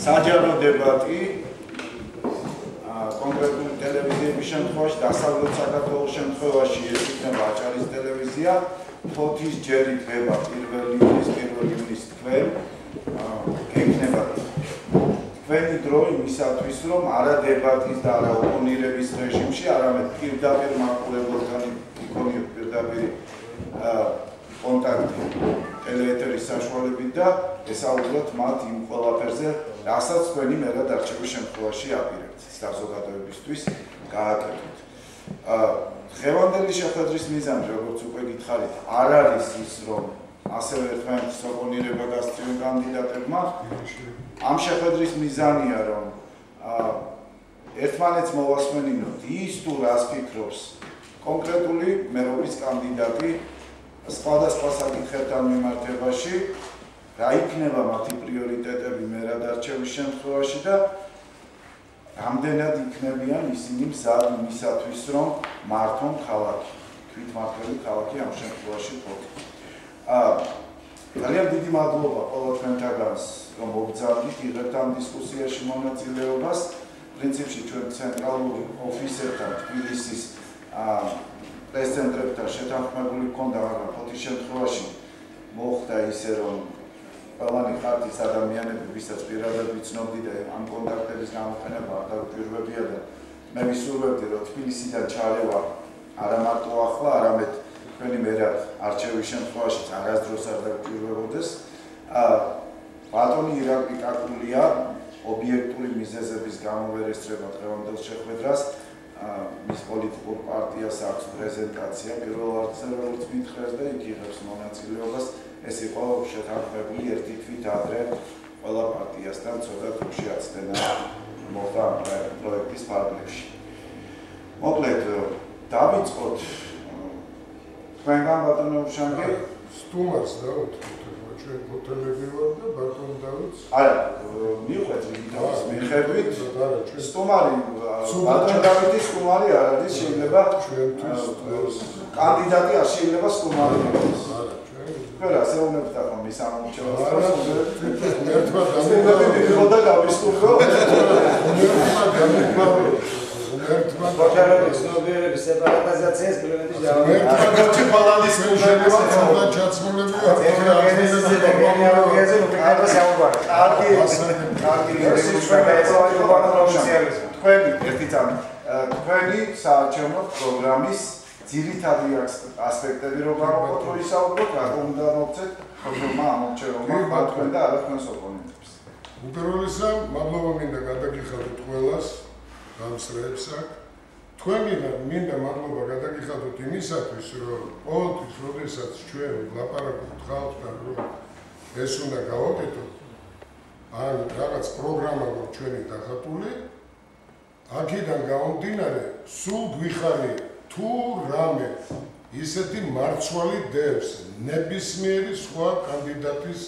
საჯარო დებატი კონკრეტული ტელევიზიების შემთხვევაში, დასავლეთ საქართველოს შემთხვევაში ეს იქნება აჭარის ტელევიზია, თოთის ჯერი დღება 1 ივნის თქვენ გექნება თქვენი დრო იმისათვის, რომ არა დებატის და არა ოპონირების რეჟიმში, არამედ პირდაპირ მაყურებელთან იქონიოთ პირდაპირ კონტაქტი ტელეეთერის საშუალებით და ესაუბროთ მათ იმ ყველაფერზე, რასაც თქვენი მერად არჩევის შემთხვევაში აპირებთ საზოგადოებისთვის გააკეთოთ. დღევანდელი შეხვედრის მიზანი, როგორც უკვე გითხარით, არ არის ის, რომ ასევე ერთმანეთის ოპონირება გასწრიონ კანდიდატებმა. ამ შეხვედრის მიზანია, რომ ერთმანეთს მოვასმენინოთ ის თუ რას ფიქრობს კონკრეტული მერობის კანდიდატი სხვადასხვა საკითხებთან მიმართებაში, რა იქნება მათი პრიორიტეტები მერად არჩევის შემთხვევაში და რამდენად იქნებიან ისინი მზად იმისათვის, რომ მართონ ქალაქი, თვითმართველი ქალაქი ამ შემთხვევაში თოთი. ძალიან დიდი მადლობა ყველა თქვენთაგანს, რომ მოგზაურობთ იღებთ ამ დისკუსიაში მონაწილეობას. პრინციპში ჩვენ ცენტრალური ოფისებთან თბილისის პრეს-ცენტრებთან შეთანხმებული გქონდა, მაგრამ თოთის შემთხვევაში მოხდა ისე, რომ ყველანი ხართ ის ადამიანები, ვისაც პირადად ვიცნობდი და ამ კონტაქტების გამოყენება არ დაგვირგვებია და მე ვისურვებდი, რომ თბილისიდან ჩარევა არა მარტო ახლა, არამედ თქვენი მერად არჩევის შემთხვევაშიც არასდროს არ დაგვირგვებოდეს. ბატონი ირაკლი კაკულია ობიექტური მიზეზების გამო ვერ ესწრება დღევანდელ შეხვედრას. მის პოლიტიკურ პარტიას აქვს პრეზენტაცია პირველ არცზე, როგორც მითხრეს და იქ იღებს მონაწილეობას. ეს იყო შეთანხმებული ერთი თვით ადრე ყველა პარტიასთან ცოტა დროში აცდენა მოხდა ამ პროექტის ფარგლებში. მოკლედ დავიწყოთ თქვენგან ბატონო უშანგი სტუმარს დავუთხოთ, ჩვენ მოტელები ვარ და ბატონ დავიც. არა, მივხვდეთ რიგითავის მიხედვით სტუმარი ბატონ დავითის სტუმარი არ არის, შეიძლება ჩვენთვის კანდიდატი არ შეიძლება სტუმარი იყოს. Vera, se unde putea comisa am ceva. Da გავისტუმრო. Ბოჭარების ნობიერების სეპარატიზაციას პილოტის დავა. ერთი ბალანის შეიძლება ცოტა ჩაცმულებია. გენეალოგიაზე უკეთებას საუბარი. თქვენი ერთი წამი. თქვენი საარჩევნო პროგრამის ძირითადი ასპექტები რო გავაკეთოთ, რო ისაუბროთ, რა უნდა მოგცეთ პროგრამა ამორჩეულმა თქვენ და არა თქვენს ოპონენტებს. უპირველესად, მადლობა მინდა გადაგიხადოთ ყველას, გამსრეებს აქ. თქვენიდან მინდა მადლობა გადაგიხადოთ იმისათვის, რომ ყოველთვის, როდესაც ჩვენ ვლაპარაკობთ ხალხთან, რომ ეს უნდა გავაკეთოთ, ან რაღაც პროგრამა გვაქვს ჩვენი დახატული, აქედან გამომდინარე, სულ გვიხარია თუ რამე ისეთი მარცვალი დევს ნებისმიერი სხვა კანდიდატის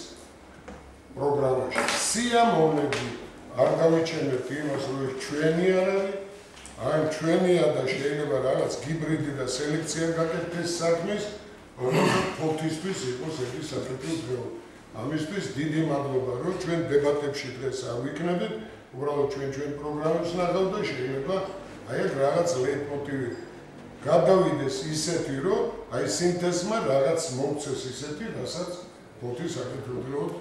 პროგრამაში. სიამოვნები არ დავიჩენებთ იმას, რომ ჩვენი არ არის, ან ჩვენია და შეიძლება რაღაც გიბრიდი და სელექცია გაკეთდეს საქმის, რომელსაც თოთისთვის იყოს ეს საკითხი დღეო. ამისთვის დიდი მადლობა, რომ ჩვენ დებატებში დღეს არ ვიქნებით, უბრალოდ ჩვენ პროგრამებს ნახავთ და შეიძლება აი ეს რაღაც ლეიტმოტივი გადავიდეს ისეთი, რომ აი სინთეზმა რაღაც მოგცეს ისეთი, რასაც თოთის აკეთებდროოთ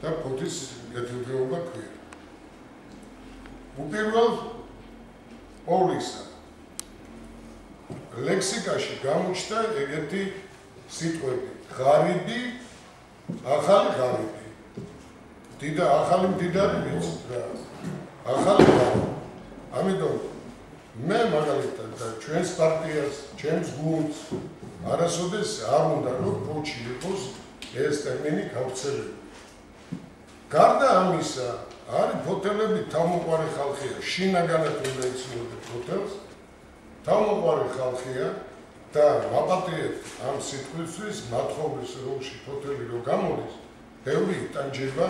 და თოთის კეთილდღეობა ქვია. უპირველად ყოვლისა ლექსიკაში გამოჩნდა ეგეთი სიტყვები: ღარიბი, ახალი ღარიბი. ახალი მდიდარი ვიცით რა. ახალი ღარიბი. ამიტომ მე მაგალითად და ჩვენს პარტიას, ჩემს გუნდს არასოდეს არ უნდა რომ ფოჩი იყოს ეს ტერმინი გავრცელებული. გარდა ამისა, არის ფოთელები თავმოყარი ხალხია, შინაგანად უნდა იცნობდეთ ფოთელს, თავმოყარი ხალხია და ვაპატიეთ ამ სიტყვისთვის, მათხოვრის როლში ფოთელი რო გამოდის, ბევრი იტანჯება,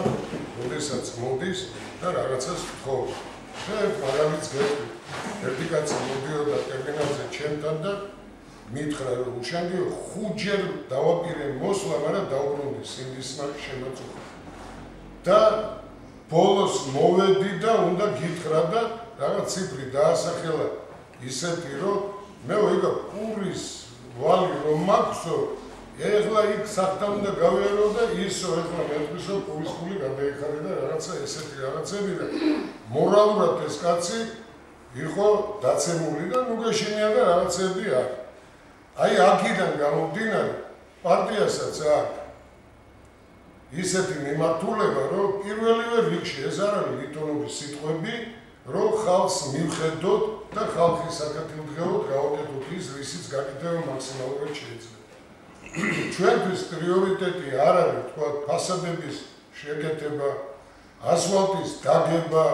როდესაც მოდის და რაღაცას თხოვს. და მაგალითს გეტყვი. ერთი კაცი მოდიოდა ტერმინალზე ჩემთან და მითხრა, რომ უშანგი 5 ჯერ დავაპირე მოსვლა, მაგრამ დაუბრუნდი სინდისმა შემოწუხა. და ბოლოს მოვედი და უნდა გითხრა და რაღაც ციფრი დაასახელა ისეთი რომ მე ვიგა პურის ვალი რომ მაქვსო ეხლა იქ სახთან უნდა გავიარო და ისო ეხლა მეთქვისო პურის ფული გადაიხარე და რაღაცა ესეთი რაღაცები და მორალურად ეს კაცი იყო დაცემული და ნუ გეშინია და რაღაცები აქვს. აი აქედან გამომდინარე პარტიასაც აქვს ისეთი მიმართულება, რომ პირველივე რიგში ეს არ არის ლიტონობის სიტყვები, რომ ხალხს მივხედოთ და ხალხის საკათილდღეოდ გავაკეთოთ ის, რისიც გაკეთება მაქსიმალურად შეიძლება. ჩვენთვის პრიორიტეტი არ არის, თქვა, ფასადების შეკეთება, ასფალტის დაგება.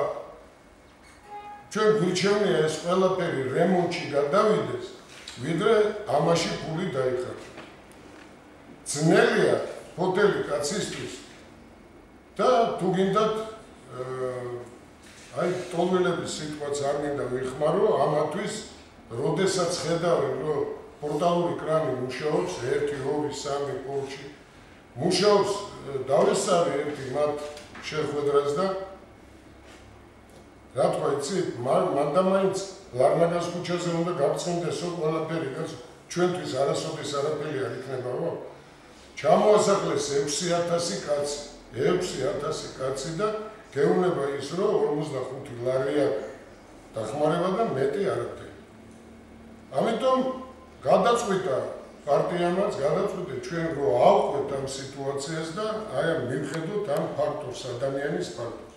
ჩვენ გვირჩევნია ეს ყველაფერი რემონტში გადავიდეს, ვიდრე ამაში ფული დაიხარჯოს. ძნელია ჰოტელი კაცისთვის და თუ გინდათ აი ტოლველების სიტყვაც არ მინდა ვიხმარო ამათვის როდესაც ხედავენ რომ პორტალური კრანი მუშაობს 1 2 3 პორტში მუშაობს დავესწარი ერთი მათ შეხვედრას და რა თქვა იცი მანდა მაინც ლარნაგას ქუჩაზე უნდა გავწმინდესო ყველაფერი ჩვენთვის არასოდეს არაფერი არ იქნება რომ ჩამოასახლეს 6,000 კაცი, 6,000 კაცი და გეუბნება ის, რომ 45 ლარია დახმარება და მეტი არაფერი. ამიტომ გადაწყვიტა პარტიამაც, გადაწყვიტა ჩვენ რომ ავყვეთ ამ სიტუაციას და აი ამ მივხედოთ ამ ფაქტორს, ადამიანის ფაქტორს.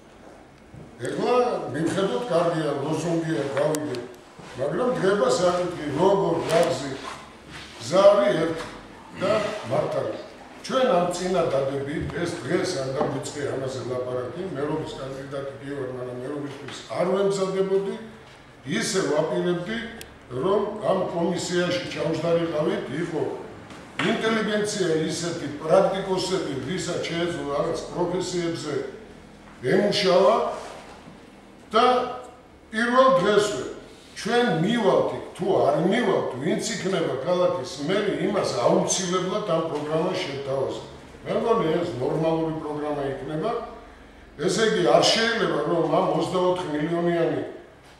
ეხლა მივხედოთ კარგია, ლოზუნგია გავიგე, მაგრამ დღებას არ იტყვი როგორ გაგზი ზარი ერთი და მართალი. ჩვენ ამ წინადადებით ეს დღეს არ დავიწყე ამაზე ლაპარაკი, მერობის კანდიდატი კი ვარ, მაგრამ მერობისთვის არ ვემზადებოდი, ისე ვაპირებდი, რომ ამ კომისიაში ჩავშდარიყავით, იყო ინტელიგენცია ისეთი პრაქტიკოსები, ვისაც შეეძლო რაღაც პროფესიებზე ემუშავა და პირველ დღესვე ჩვენ მივალთ თუ არ მივალთ, ვინც იქნება ქალაქის მერი, იმას აუცილებლად ამ პროგრამას შეთავაზა. მე მგონი ეს ნორმალური პროგრამა იქნება. ესე იგი არ შეიძლება რომ ამ 24 მილიონიანი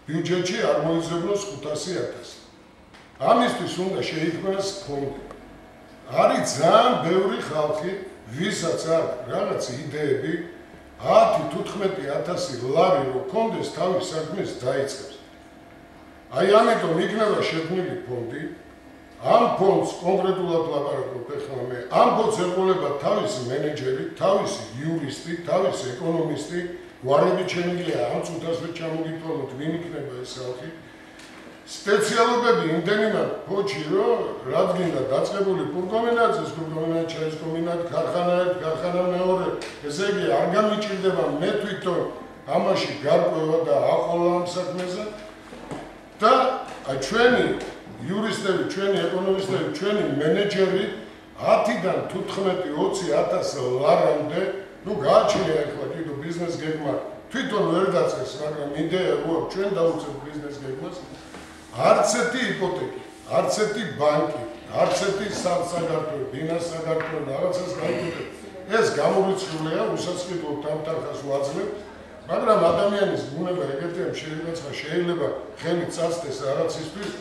ბიუჯეტში არ მოიძებნოს 500,000. ამისთვის უნდა შეიქმნას ფონდი. არის ძალიან ბევრი ხალხი, ვისაც აქვს რაღაც იდეები, 10-15,000 ლარი რო კონდეს თავის საქმეს დაიწყებს. აი ამიტომ იქნება შექმნილი ფონდი. ამ ფონდს კონკრეტულად ლაპარაკობ ახლა მე. ამ ფონდს ეყოლება თავისი მენეჯერი, თავისი იურისტი, თავისი ეკონომისტი, გვარებით შემიძლია ამ წუთას ვერ ჩამოგითვალოთ, ვინ იქნება ეს ხალხი. სპეციალობები იმდენად ფოჩი, რომ რადგინდა დაწყებული პურკომინაძის, პურკომინაძის ჩაის კომბინატ, ქარხანა ერთ, ქარხანა მეორე, ესე იგი არ გამიჭირდება მე თვითონ ამაში გარკვევა და აყოლა ამ საქმეზე. და ჩვენი იურისტები, ჩვენი ეკონომისტები, ჩვენი მენეჯერი 10-დან 15-20,000 ლარამდე, ნუ გააჩნია ახლა კიდევ ბიზნეს გეგმა, თვითონ ვერ დაწყეს, მაგრამ იდეა როა ჩვენ დავუწევთ ბიზნეს გეგმას, არც ერთი იპოთეკი, არც ერთი ბანკი, არც ერთი საგარტო, დინას საგარტო, რაღაცას გაიგებთ. ეს გამორიცხულია, უსასყიდლოდ ამ თანხას ვაძლევ. მაგრამ ადამიანის ბუნება ეგეთია, შეიძლება ხელით წასდეს რაღაცისთვის,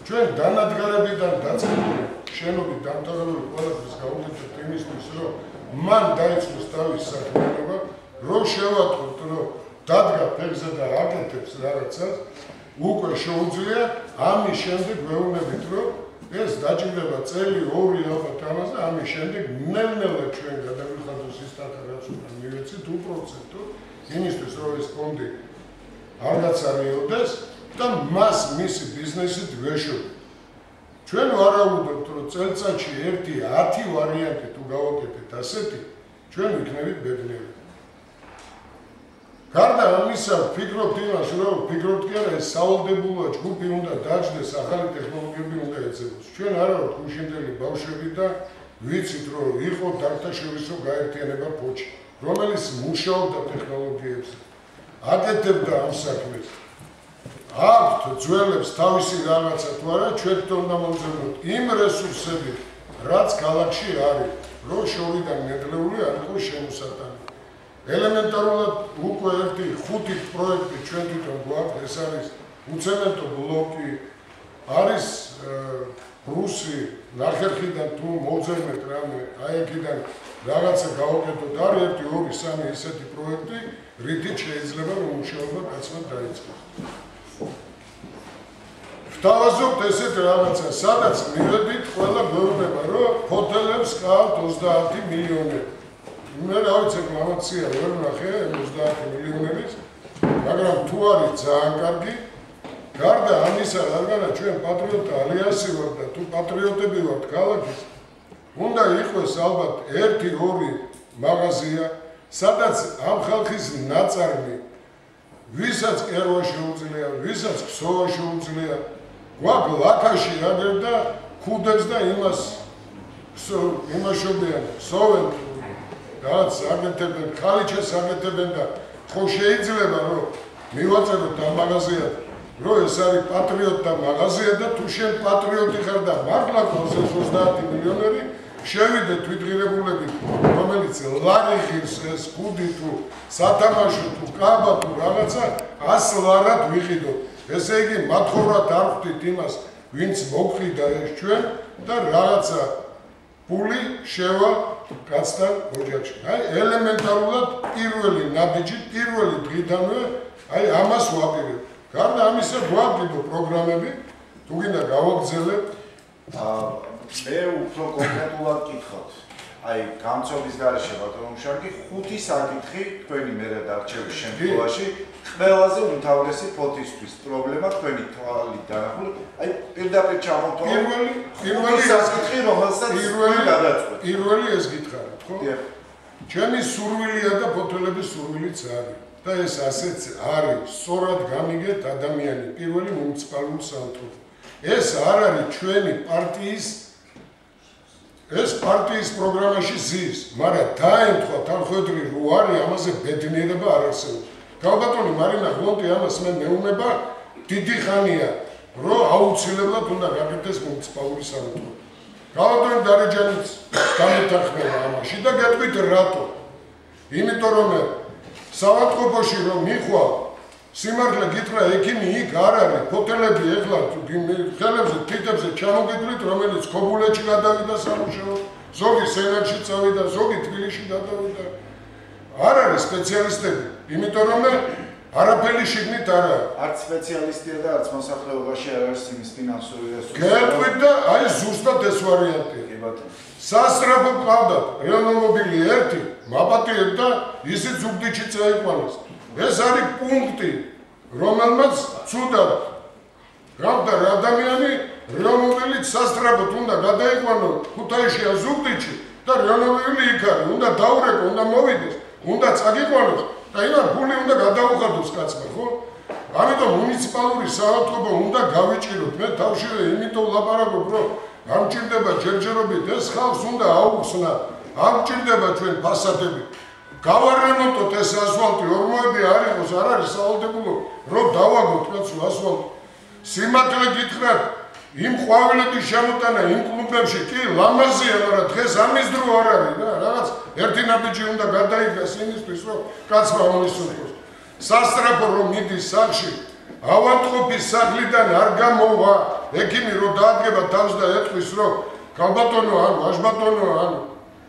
ჩვენ დანადგარებიდან დაწყებული შენობით დამთავრებული ყველაფერს გავუკეთებთ იმისთვის, რომ მან დაიწყოს თავის საქმიანობა, რომ შევატყობთ, რომ დადგა ფეხზე და აკეთებს რაღაცას, უკვე შეუძლია, ამის შემდეგ ვეუბნებით, რომ ეს დაჭირდება წელი, 2 ალბათ ამას და ამის შემდეგ ნელ-ნელა ჩვენ გადავიხადოს ის თანხა, რაც უნდა მივეცით უპროცენტო, იმისთვის რომ ეს ფონდი არ გაწარიელდეს და მას მისი ბიზნესით ვეშოთ. ჩვენ ვარაუდობთ, რომ წელწადში 1-10 ვარიანტი თუ გავაკეთეთ ასეთი, ჩვენ ვიქნებით ბედნიერი. გარდა ამისა, ვფიქრობთ იმას, რომ ვფიქრობთ კი არა, ეს სავალდებულოა, ჯგუფი უნდა დაჯდეს, ახალი ტექნოლოგიები უნდა ეძებოს. ჩვენ არა ვართ გუშინდელი ბავშვები და ვიცით, რომ იყო დარგთაშორისო გაერთიანება ფოჩი, რომელიც მუშაობდა ტექნოლოგიებზე, აკეთებდა ამ საქმეს. აქვთ ძველებს თავისი რაღაცა თუ არა, ჩვენ თვითონ უნდა მომძებნოთ იმ რესურსებით, რაც ქალაქში არის, რომ შორიდან ნედლეული არ იყოს შემოსატანი. ელემენტარულად უკვე ერთი 5 პროექტი ჩვენ თვითონ გვაქვს, ეს არის უცემენტო ბლოკი, არის რუსი ნახერხიდან თუ მოვძებნეთ რამე, აი აქედან რაღაცა გავაკეთოთ, არის 1, 2, 3 ისეთი პროექტი, რითიც შეიძლება რომ მუშაობა კაცმად დაიწყოს. ვთავაზობთ ესეთ რაღაცა, სადაც მივედით, ყველა გვეუბნება, რომ ჰოთელებს გყავთ 30 მილიონი. მე რა ვიცი, მამაცია ვერ ვნახე 30 მილიონერის, მაგრამ თუ არის ძალიან კარგი, გარდა ამისა, რადგანაც ჩვენ პატრიოტთა ალიანსი ვართ და თუ პატრიოტები ვართ ქალაქის, უნდა იყოს ალბათ 1-2 მაღაზია, სადაც ამ ხალხის ნაწარმი, ვისაც კერვა შეუძლია, ვისაც ქსოვა შეუძლია, გვაქვს ლაქაში აგერ და ქუდებს და იმაშობიან, სოვენ, რაც აგეთებენ, ხალიჩას აგეთებენ და ხო შეიძლება რომ მივაწეროთ ამ მაღაზიად, რომ ეს არის პატრიოტთა მაღაზია და თუ შენ პატრიოტი ხარ და მართლა გქონს 30 მილიონერი, შევიდე თვითღირებულებით, რომელიც ლარი ღირს ეს ქუდი თუ სათამაშო თუ კაბა თუ რაღაცა 100 ლარად ვიყიდოთ. ესე იგი მათხოვრად არ ხვდით იმას, ვინც მოგხიდა ეს ჩვენ და რაღაცა პული შევა კაცთან ოჯახში. აი ელემენტარულად პირველი ნაბიჯი, პირველი დღიდანვე აი ამას ვაპირებ. გარდა ამისა გვაქვს კიდევ პროგრამები, თუ გინდა გავაგრძელებ. მე უფრო კონკრეტულად გითხოთ. აი გამწობის გარეშე ბატონო მშარგი 5 საკითხი თქვენი მერე დარჩევის შემთხვევაში ყველაზე უმთავრესი ფოთისთვის პრობლემა თქვენი თვალით დანახული. აი პირდაპირ ჩამოთვალე. პირველი საკითხი რომელსაც გადაწყვეტ. პირველი ეს გითხარით, ხო? ჩემი სურვილია და ფოთოლების სურვილიც არის. და ეს ასეც არის, სწორად გამიგეთ ადამიანი პირველი მუნიციპალური საავადმყოფო. ეს არ არის ჩვენი პარტიის ეს პარტიის პროგრამაში ზის, მაგრამ დაემთხვა თანხმდრი რო არის ამაზე ბედნიერება არ არსებობს. გავბატონი მარინა გლონტი ამას მე მეუბნება დიდი ხანია, რომ აუცილებლად უნდა გაკეთდეს მუნიციპალური საავადმყოფო. გავბატონი დარეჯანიც გამეთანხმება ამაში და გეტყვით რატო? იმიტომ რომ საავადმყოფოში რომ მიხვალ სიმართლე გითხრა ექიმი იქ არ არის, ფოთელები ეხლა ხელებზე, თითებზე ჩამოგიდვლით, რომელიც ქობულეთში გადავიდა სამუშაო, ზოგი სენატში წავიდა, ზოგი თბილისში გადავიდა. არ არის სპეციალისტები, იმიტომ რომ არაფერი შიგნით არ არის. არც სპეციალისტია და არც მოსახლეობაში არ არის იმის ფინანსური რესურსი. გეტყვით და აი ზუსტად ეს ვარიანტია. კი ბატონო. სასწრაფო ყავდათ, რენომობილი 1, მაპატიებ და ისიც ზუგდიდში წაიყვანეს. ეს არის პუნქტი, რომელმაც ცუდად გავდა ადამიანი, რომელმაც სასწრაფოდ უნდა გადაიყვანო ქუთაისში ან ზუგდიდში და რენომობილი იქ არის, უნდა დაურეკო, უნდა მოვიდეს, უნდა წაგიყვანოს და იმან ფული უნდა გადაუხადოს კაცმა, ხო? ამიტომ მუნიციპალური საავადმყოფო უნდა გავიჭიროთ. მე თავშივე იმიტომ ვლაპარაკობ, რომ არ მჭირდება ჯერჯერობით ეს ხალხს უნდა აუხსნა, არ მჭირდება ჩვენ ფასადები. გავარემონტოთ ეს ასფალტი, ორმოები არ იყოს, არ არის სავალდებულო, რომ დავაგოთ კაცო ასფალტი. სიმართლე გითხრათ, იმ ყვავილების შემოტანა იმ კლუბებში კი ლამაზია, მაგრამ დღეს ამის დრო არ არის და რაღაც ერთი ნაბიჯი უნდა გადაიგას იმისთვის, რომ კაცმა მოისურვოს. სასწრაფო რომ მიდის სახლში, ავადმყოფის სახლიდან არ გამოვა, ექიმი რომ დაადგება თავს და ეტყვის, რომ გალბატონო ანუ, აშბატონო ანუ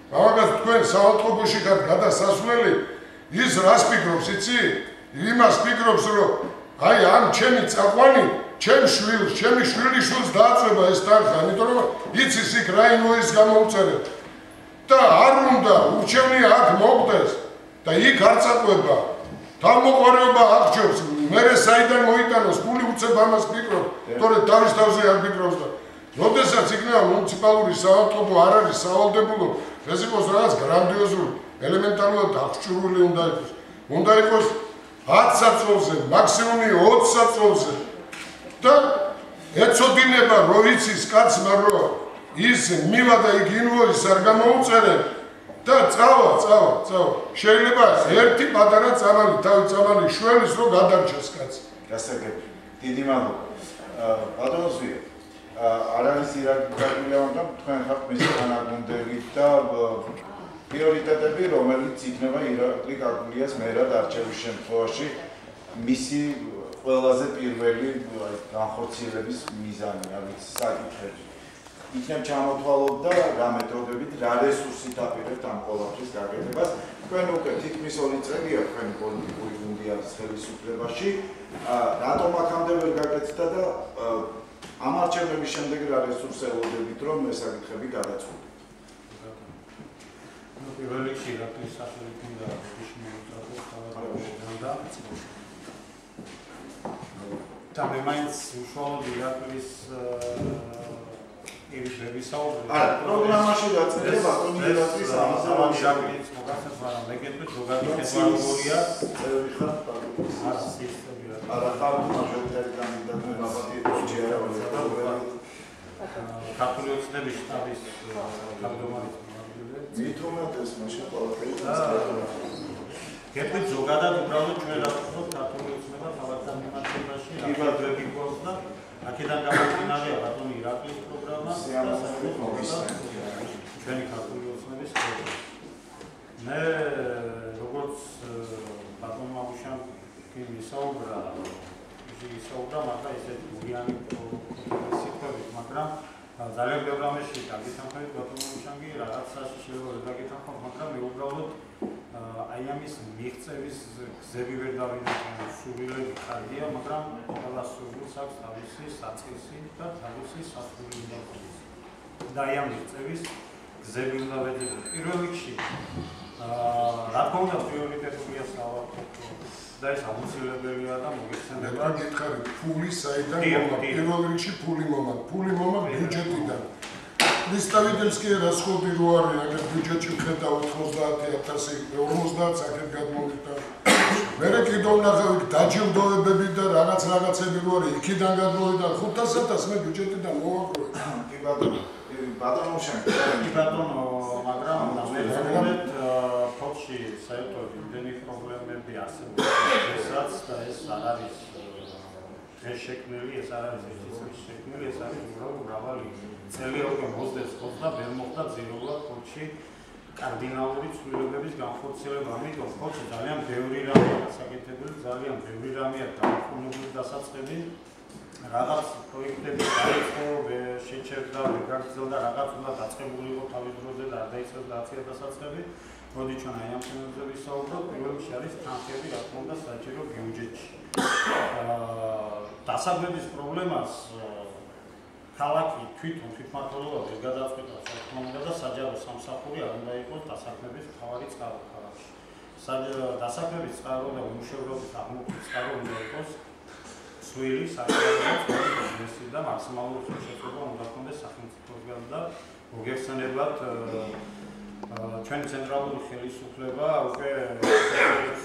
მაგას თქვენ საავადმყოფოში ხართ გადასასვლელი, ის რას ფიქრობს, იცი? იმას ფიქრობს, რომ აი ამ ჩემი წაყვანი, ჩემი შვილიშვილს დააწება ეს თანხა, იმიტომ რომ იცის იქ რა ინვოისს გამოუწერეთ. და არ უნდა ურჩევნია აქ მოგდეს და იქ არ წაყვება. თავმოყარეობა აღჭობს, მერე საიდან მოიტანოს, ფული უცებ ამას ფიქრობს, თორე თავის თავზე არ ფიქრობს და როდესაც იქნება მუნიციპალური საავადმყოფო არ არის სავალდებულო, ეს იყოს რაღაც გრანდიოზული, ელემენტარულად აღჭურვილი უნდა იყოს. უნდა იყოს 10 საწოლზე, მაქსიმუმი 20 საწოლზე. და ეცოდინება რო იცის კაცმა რომ ის მივა და იქ ინვოისს არ გამოუწერენ და წავა. შეიძლება ერთი პატარა წამალი, თავი წამალი შველის რო გადარჩეს კაცი. გასაგები. დიდი მადლობა. ბატონო ზვია, არ არის ირაკლია, მაგრამ თქვენ ხართ მისი თანაგუნდელი და პრიორიტეტები, რომელიც იქნება ირაკლი გაგულიას მერად არჩევის შემთხვევაში მისი ყველაზე პირველი განხორციელების მიზანი, არის საკითხები. იქნებ ჩამოთვალობდა რა მეთოდებით, რა რესურსით აპირებთ ამ ყველაფრის გაკეთებას. თქვენ უკვე თითქმის 2 წელია თქვენი პოლიტიკური გუნდიანის ხელისუფლებაში. რატომ აქამდე ვერ გაკეთდა და ამ არჩევნების შემდეგ რა რესურს ელოდებით, რომ ეს საკითხები გადაწყვეტოთ? პირველ რიგში ირაკლის სახელით უნდა ბოდიში მოუწოდოს თავად და მე მაინც უშუალოდ ირაკლის პროგრამაში დაწერილი ბატონი ირაკლის ამაზე ირაკლის მოგახსენებთ, მაგრამ მეკითხეთ ზოგადი კატეგორია წევრი ხარ არა ხარ მაჟორიტარი კანდიდატი ნაბატი ჯერა ქართული ოცნების შტაბის თავმჯდომარის მithumetes მაშინ ყველაფერი გეტყვით ზოგადად უბრალოდ ჩვენ რა ვთქვით ქართული ოცნება თავად მიმართებაში აკადემიები გვაქვს და აქედან გამომდინარე ბატონი ირაკლის პროგრამა და ჩვენი ქართული ოცნების პროგრამა. მე როგორც ბატონმა უშანკი ისაუბრა მაგრამ ესეთ გურიანი სიტყვებით, მაგრამ ძალიან ბევრ რამეში გაგითანხმებით ბატონმა უშანკი რაღაცაში შეიძლება ვერ გაგითანხმოთ, მაგრამ მე უბრალოდ აი ამის მიღწევის გზები ვერ დავინახე, სურვილები კარგია, მაგრამ ყველა სურვილს აქვს თავისი საწყისი და თავისი სასურველი უნდა. და აი ამ მიღწევის გზები უნდა ვეძებოთ. პირველ რიგში რა თქმა უნდა პრიორიტეტულია საავადმყოფო და ეს აუცილებელია და მოგეხსენება. მე გითხარი ფული საიდან მომა? პირველ რიგში ფული მომა ბიუჯეტიდან. Представительские расходы რო არის, აგერ ბიუჯეტში ხედავ 90,000, 50 აქეთ გადმოვიდა. მერე კიდევ ნახავთ დაჯილდოებები და რაღაცები რო არის, იქიდან გადმოვიდა 500,000 მე ბიუჯეტიდან მოვაგროვე. კი ბატონო უშანკი. კი ბატონო, მაგრამ ამერეთ ფოთში საერთოდ იმდენი პრობლემები არსებობს, ესაც და ეს არ არის შექმნილი, ეს არ არის ერთის შექმნილი, ეს არის უბრალოდ მრავალი წელი უკვე მოსდეს და ვერ მოხდა ძირულად ფოთში კარდინალური ცვლილებების განხორციელება. ამიტომ ფოთში ძალიან ბევრი რამეა გასაკეთებელი, ძალიან ბევრი რამეა დაუყოვნებლივ დასაწყები. რაღაც პროექტები დაიწყო, შეჩერდა, გაგრძელდა, რაღაც უნდა დაწყებული იყო თავის დროზე და არ დაიწყეს დაცია დასაწყები. მოდი ჩვენ აი ამ თემებზე ვისაუბროთ. პირველ რიგში არის თანხები, რა თქმა უნდა, საჭირო ბიუჯეტში. დასაქმების პრობლემას ქალაქი თვითმმართველობა ვერ გადაწყვეტავს, რა თქმა უნდა, და საჯარო სამსახური არ უნდა იყოს დასაქმების მთავარი წყარო ქალაქში. დასაქმების წყარო და უმუშევრობის აღმოფხვრით წყარო უნდა იყოს სვილი, საჭირო ბიზნესი და მაქსიმალური ხელშეწყობა უნდა ჰქონდეს სახელმწიფოსგან და მოგეხსენებათ ჩვენი ცენტრალური ხელისუფლება უკვე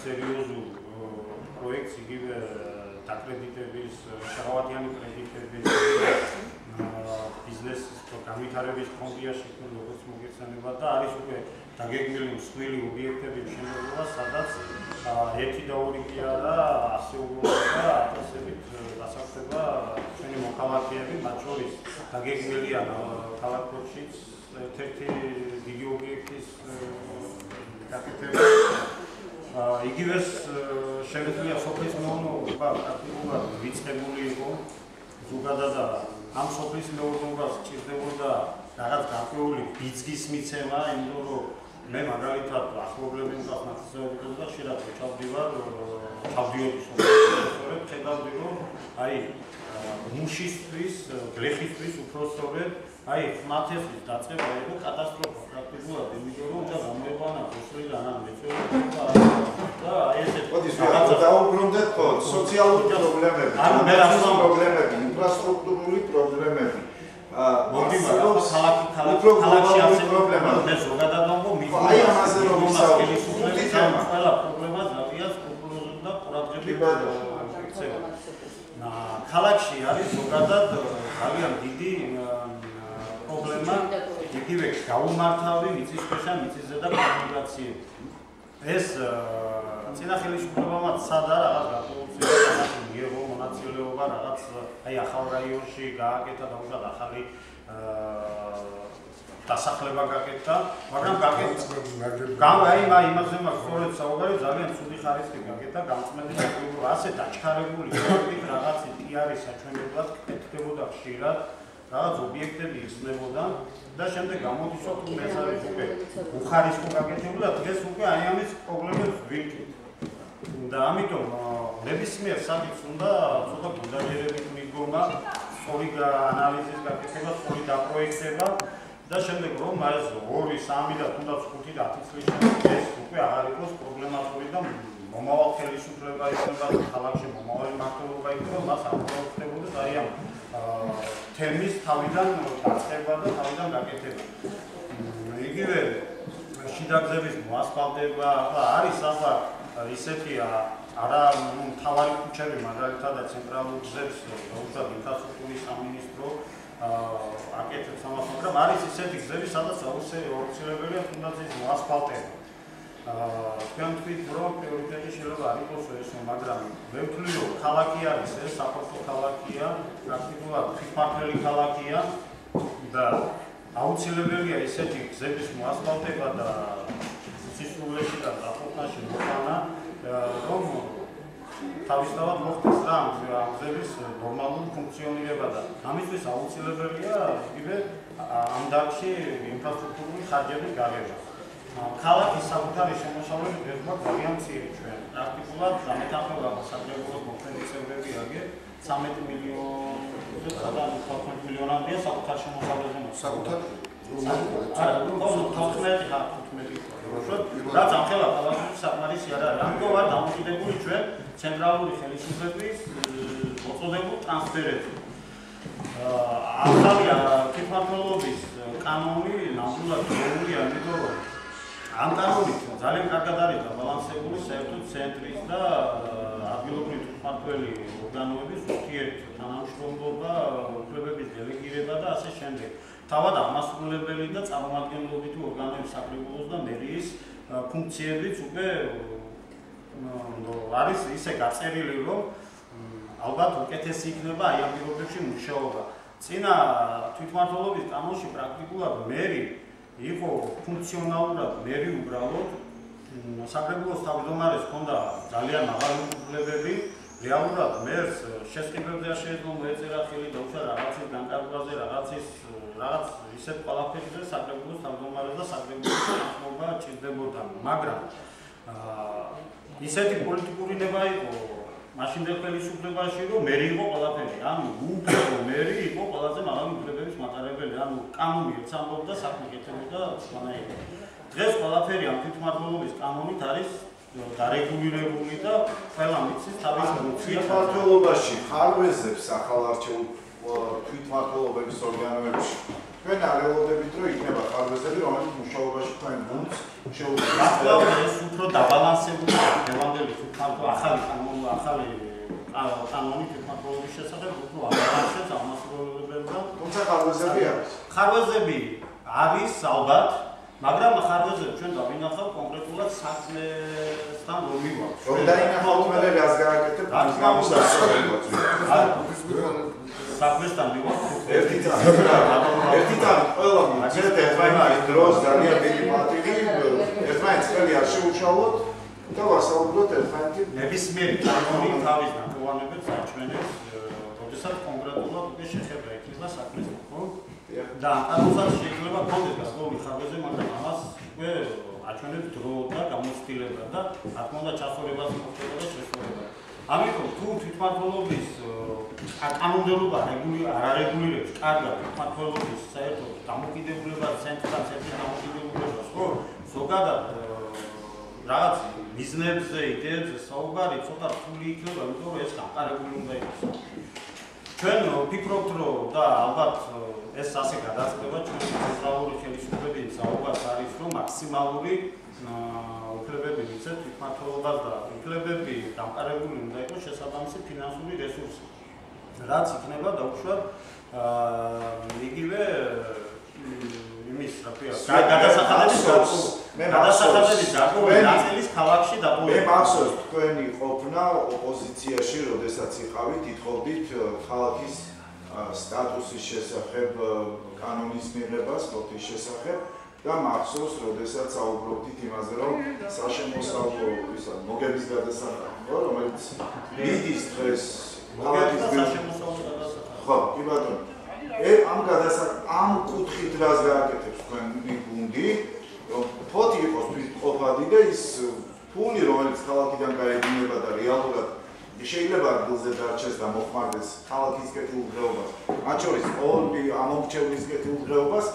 სერიოზულ პროექტს იგივე დაკრედიტების, შრომადიანი კრედიტების ბიზნესის განვითარების ფონდია შექმნილი, როგორც მოგეხსენებათ და არის უკვე დაგეგმილი მსხვილი ობიექტები მშენებლობა, სადაც 1 და 2 კი არა, ასეულობა და ათასობით დასაქმება ჩვენი მოქალაქეები, მათ შორის დაგეგმილია ქალაქ ფოთშიც ერთ-ერთი დიდი ობიექტის გაკეთება. იგივეს შეგვიძლია სოფლის მეურნეობა პრაქტიკულად ვიწყებული იყო ზოგადად ამ სოფლის მეურნეობას სჭირდებოდა რაღაც გარკვეული ბიძგის მიცემა, იმიტომ რომ მე მაგალითად ახლობლები მყავს ნაცნობები და შეიძლება ჩავდიოდი სოფლში, ხედავდი რომ აი მუშისთვის, გლეხისთვის უпростоრად აი ხმათესის დაწყება იყო კატასტროფა პრაქტიკულად, იმიტომ რომ უნდა გამოიყვანა ფოსლიდან ან მეწეულობა და აი ესეთ რაღაცა დაუბრუნდეთ სოციალური პრობლემები, პრობლემები, ინფრასტრუქტურული პრობლემები. მოგიმართ ქალაქში არსებული პრობლემები მე ზოგადად ამბობ აი ამაზე რომ ვისაუბროთ, ყველა პრობლემას რატია სკრუპულოზული და ყურადღებით იქცევა. ქალაქში არის ზოგადად ძალიან დიდი პრობლემა იგივე გაუმართავი მიწისქვეშა მიწისზედა კომუნიკაციები. ეს წინა ხელისუფლებამაც სადა რაღაც განხორციელება, რაღაც მიიღო მონაწილეობა, რაღაც აი ახალ რაიონში გააკეთა და უშად ახალი დასახლება გაკეთდა, მაგრამ გაკეთდა იმაზე მაქვს სწორედ საუბარი ძალიან ცუდი ხარისხი გაკეთდა გამწმენდი რომ ასეთ აჩქარებული პროექტით რაღაცი პიარის საჩვენებლად კეთდებოდა ხშირად რაღაც ობიექტები იხსნებოდა და შემდეგ გამოდის რომ ეს არის უკვე უხარისხო გაკეთებული და დღეს უკვე აი ამის პრობლემებს ვიქით და ამიტომ ნებისმიერ საკითხს უნდა ცოტა გულდაჯერებით მიდგომა სწორი ანალიზის გაკეთება, სწორი დაპროექტება და შემდეგ რომ ეს 2, 3 და თუნდაც 5 და 10 წლის შემდეგ ეს უკვე აღარ იყოს პრობლემატური და მომავალ ხელისუფლება იქნება ქალაქში მომავალი მმართველობა იქნება მას ამოხსნებოდეს აი ამ თემის თავიდან დაწყება და თავიდან გაკეთება. იგივე შიდა გზების მოასფალტება ახლა არის ახლა ისეთია არა მთავარი ქუჩები მაგალითად და ცენტრალურ გზებს უბრალოდ ინფრასტრუქტურის სამინისტრო აკეთებს ამას, მაგრამ არის ისეთი გზები, სადაც აუცილებელია თუნდაც ის მოასფალტება. თქვენ თქვით, რომ პრიორიტეტი შეიძლება არ იყოს ეს, მაგრამ მე ვთვლი, რომ ქალაქი არის ეს, საფრთხო ქალაქია, პრაქტიკულად თვითმართველი ქალაქია და აუცილებელია ისეთი გზების მოასფალტება და სისრულეში და დაყოფაში მოყვანა, რომ თავისთავად მოხდეს რა ამ გზების ნორმალური ფუნქციონირება და ამისთვის აუცილებელია იგივე ამ დარგში ინფრასტრუქტურული ხარჯების გარეშე. ქალაქის საკუთარი შემოსავლები ერთმანეთს ძალიან მცირე ჩვენ. პრაქტიკულად დამეთანხმება საკრებულოს მოქმედი წევრები აგერ 13 მილიონზე და 15 მილიონამდეა საკუთარ შემოსავლებზე. საკუთარ? რაც ამხელა ქალაქის საკმარისი არ არის. ამიტომ ვარ დამოკიდებული ჩვენ ცენტრალური ხელისუფლების მოწოდებულ ტრანსფერებზე. ახალი თვითმმართველობის კანონი ნამდვილად ძლიერი ამიტომ რომ ამ კანონით ძალიან კარგად არის დაბალანსებული საერთოდ ცენტრის და ადგილობრივი თვითმმართველი ორგანოების ურთიერთთანამშრომლობა, უფლებების დელეგირება და ასე შემდეგ. თავად აღმასრულებელი და წარმომადგენლობითი ორგანოების საკრებულოს და მერიის ფუნქციებიც უკვე არის ისე გაწერილი, რომ ალბათ უკეთესი იქნება აი ამ პირობებში მუშაობა. წინა თვითმმართველობის კანონში პრაქტიკულად მერი იყო ფუნქციონალურად მერი უბრალოდ საკრებულოს თავმჯდომარეს ჰქონდა ძალიან მაღალი უფლებები, რეალურად მერს შესყიდვებზე შეიძლება მოეწერა ხელი და უშვა რაღაცის განკარგვაზე, რაღაც ისეთ ყველაფერზე საკრებულოს თავმჯდომარეს და საკრებულოს თანხმობა ჭირდებოდა, მაგრამ ისეთი პოლიტიკური ნება იყო მაშინდელ ხელისუფლებაში, რომ მერი იყო ყველაფერი, ანუ უბრალოდ მერი იყო ყველაზე მაღალი უფლებების მატარებელი, ანუ კანონი ერთს ამბობდა, საქმე კეთებოდა სხვანაირად. დღეს ყველაფერი ამ თვითმმართველობის კანონით არის დარეგულირებული და ყველა მიცის თავის თვითმმართველობაში ხარვეზებს ახალარჩეულ თვითმმართველობების ორგანოებში თქვენ არელოდებით, რომ იქნება ხარვეზები, რომელიც მუშაობაში თქვენ გუნდს შეუძლია ეს უფრო დაბალანსებული დევანდელი ახალი კანონი თვითმმართველობის შესახებ უფრო აბალანსებს აღმასრულებელს და თუმცა ხარვეზები არის. ხარვეზები არის ალბათ, მაგრამ ხარვეზები ჩვენ დავინახავ კონკრეტულად საქმესთან რომ მივაქვს. რომ დაინახავთ მე რას გააკეთებ, ის გამოსასწორებლად. საქმესთან მივაქვს. ერთი წამი ყველა მიწერეთ ერთმანეთის დროს ძალიან დიდი მარტივი ერთმანეთს წელი არ შეუშალოთ და ვასაუბროთ ერთმანეთის ნებისმიერი კანონი თავის ნაკლებობებს აჩვენებს, როდესაც კონკრეტულად უკვე შეხება იქნება საქმესთან, ხო? და ამასაც შეიძლება კონკრეტულად გასწავლი ხარვეზე, მაგრამ ამას უკვე აჩვენებს დრო და გამოცდილება და რა თქმა უნდა ჩასწორებას მოხდება და შესწორება. ამიტომ თუ თვითმმართველობის კანონმდებლობა არ არეგულირებს კარგად თვითმმართველობის საერთოდ დამოკიდებულებას ცენტრთან ცენტრის დამოკიდებულებას, ხო? ზოგადად რაღაც ბიზნესზე, იდეებზე საუბარი ცოტა რთული იქნება, იმიტომ რომ ეს გამყარებული უნდა იყოს. ჩვენ ვფიქრობთ, რომ და ალბათ ეს ასე გადაწყდება ჩვენი ცენტრალური ხელისუფლების საუბარს არის, რომ მაქსიმალური უფლებები მიცეთ თვითმმართველობას და უფლებები დამყარებული უნდა იყოს შესაბამისი ფინანსური რესურსი. რაც იქნება დაუშვათ იგივე იმის რა ქვია გადასახადების ნაწილის ქალაქში დაპოვება. მე მახსოვს თქვენი ყოფნა ოპოზიციაში, როდესაც იყავით, ითხოვდით ქალაქის სტატუსის შესახებ, კანონის მიღებას, ფოტის შესახებ და მახსოვს, როდესაც საუბრობდით იმაზე, რომ საშემოსავლო მოგების გადასახადი, რომელიც მიდის დღეს მოგების საშემოსავლო გადასახადი. ხო, კი ბატონო. ამ კუთხით რას გააკეთებს თქვენი გუნდი, რომ ფოტი იყოს თვითმყოფადი და ის ფული, რომელიც ქალაქიდან გაედინება და რეალურად შეიძლება ადგილზე დარჩეს და მოხმარდეს ქალაქის კეთილდღეობას, მათ შორის ყოველი ამომრჩევლის კეთილდღეობას,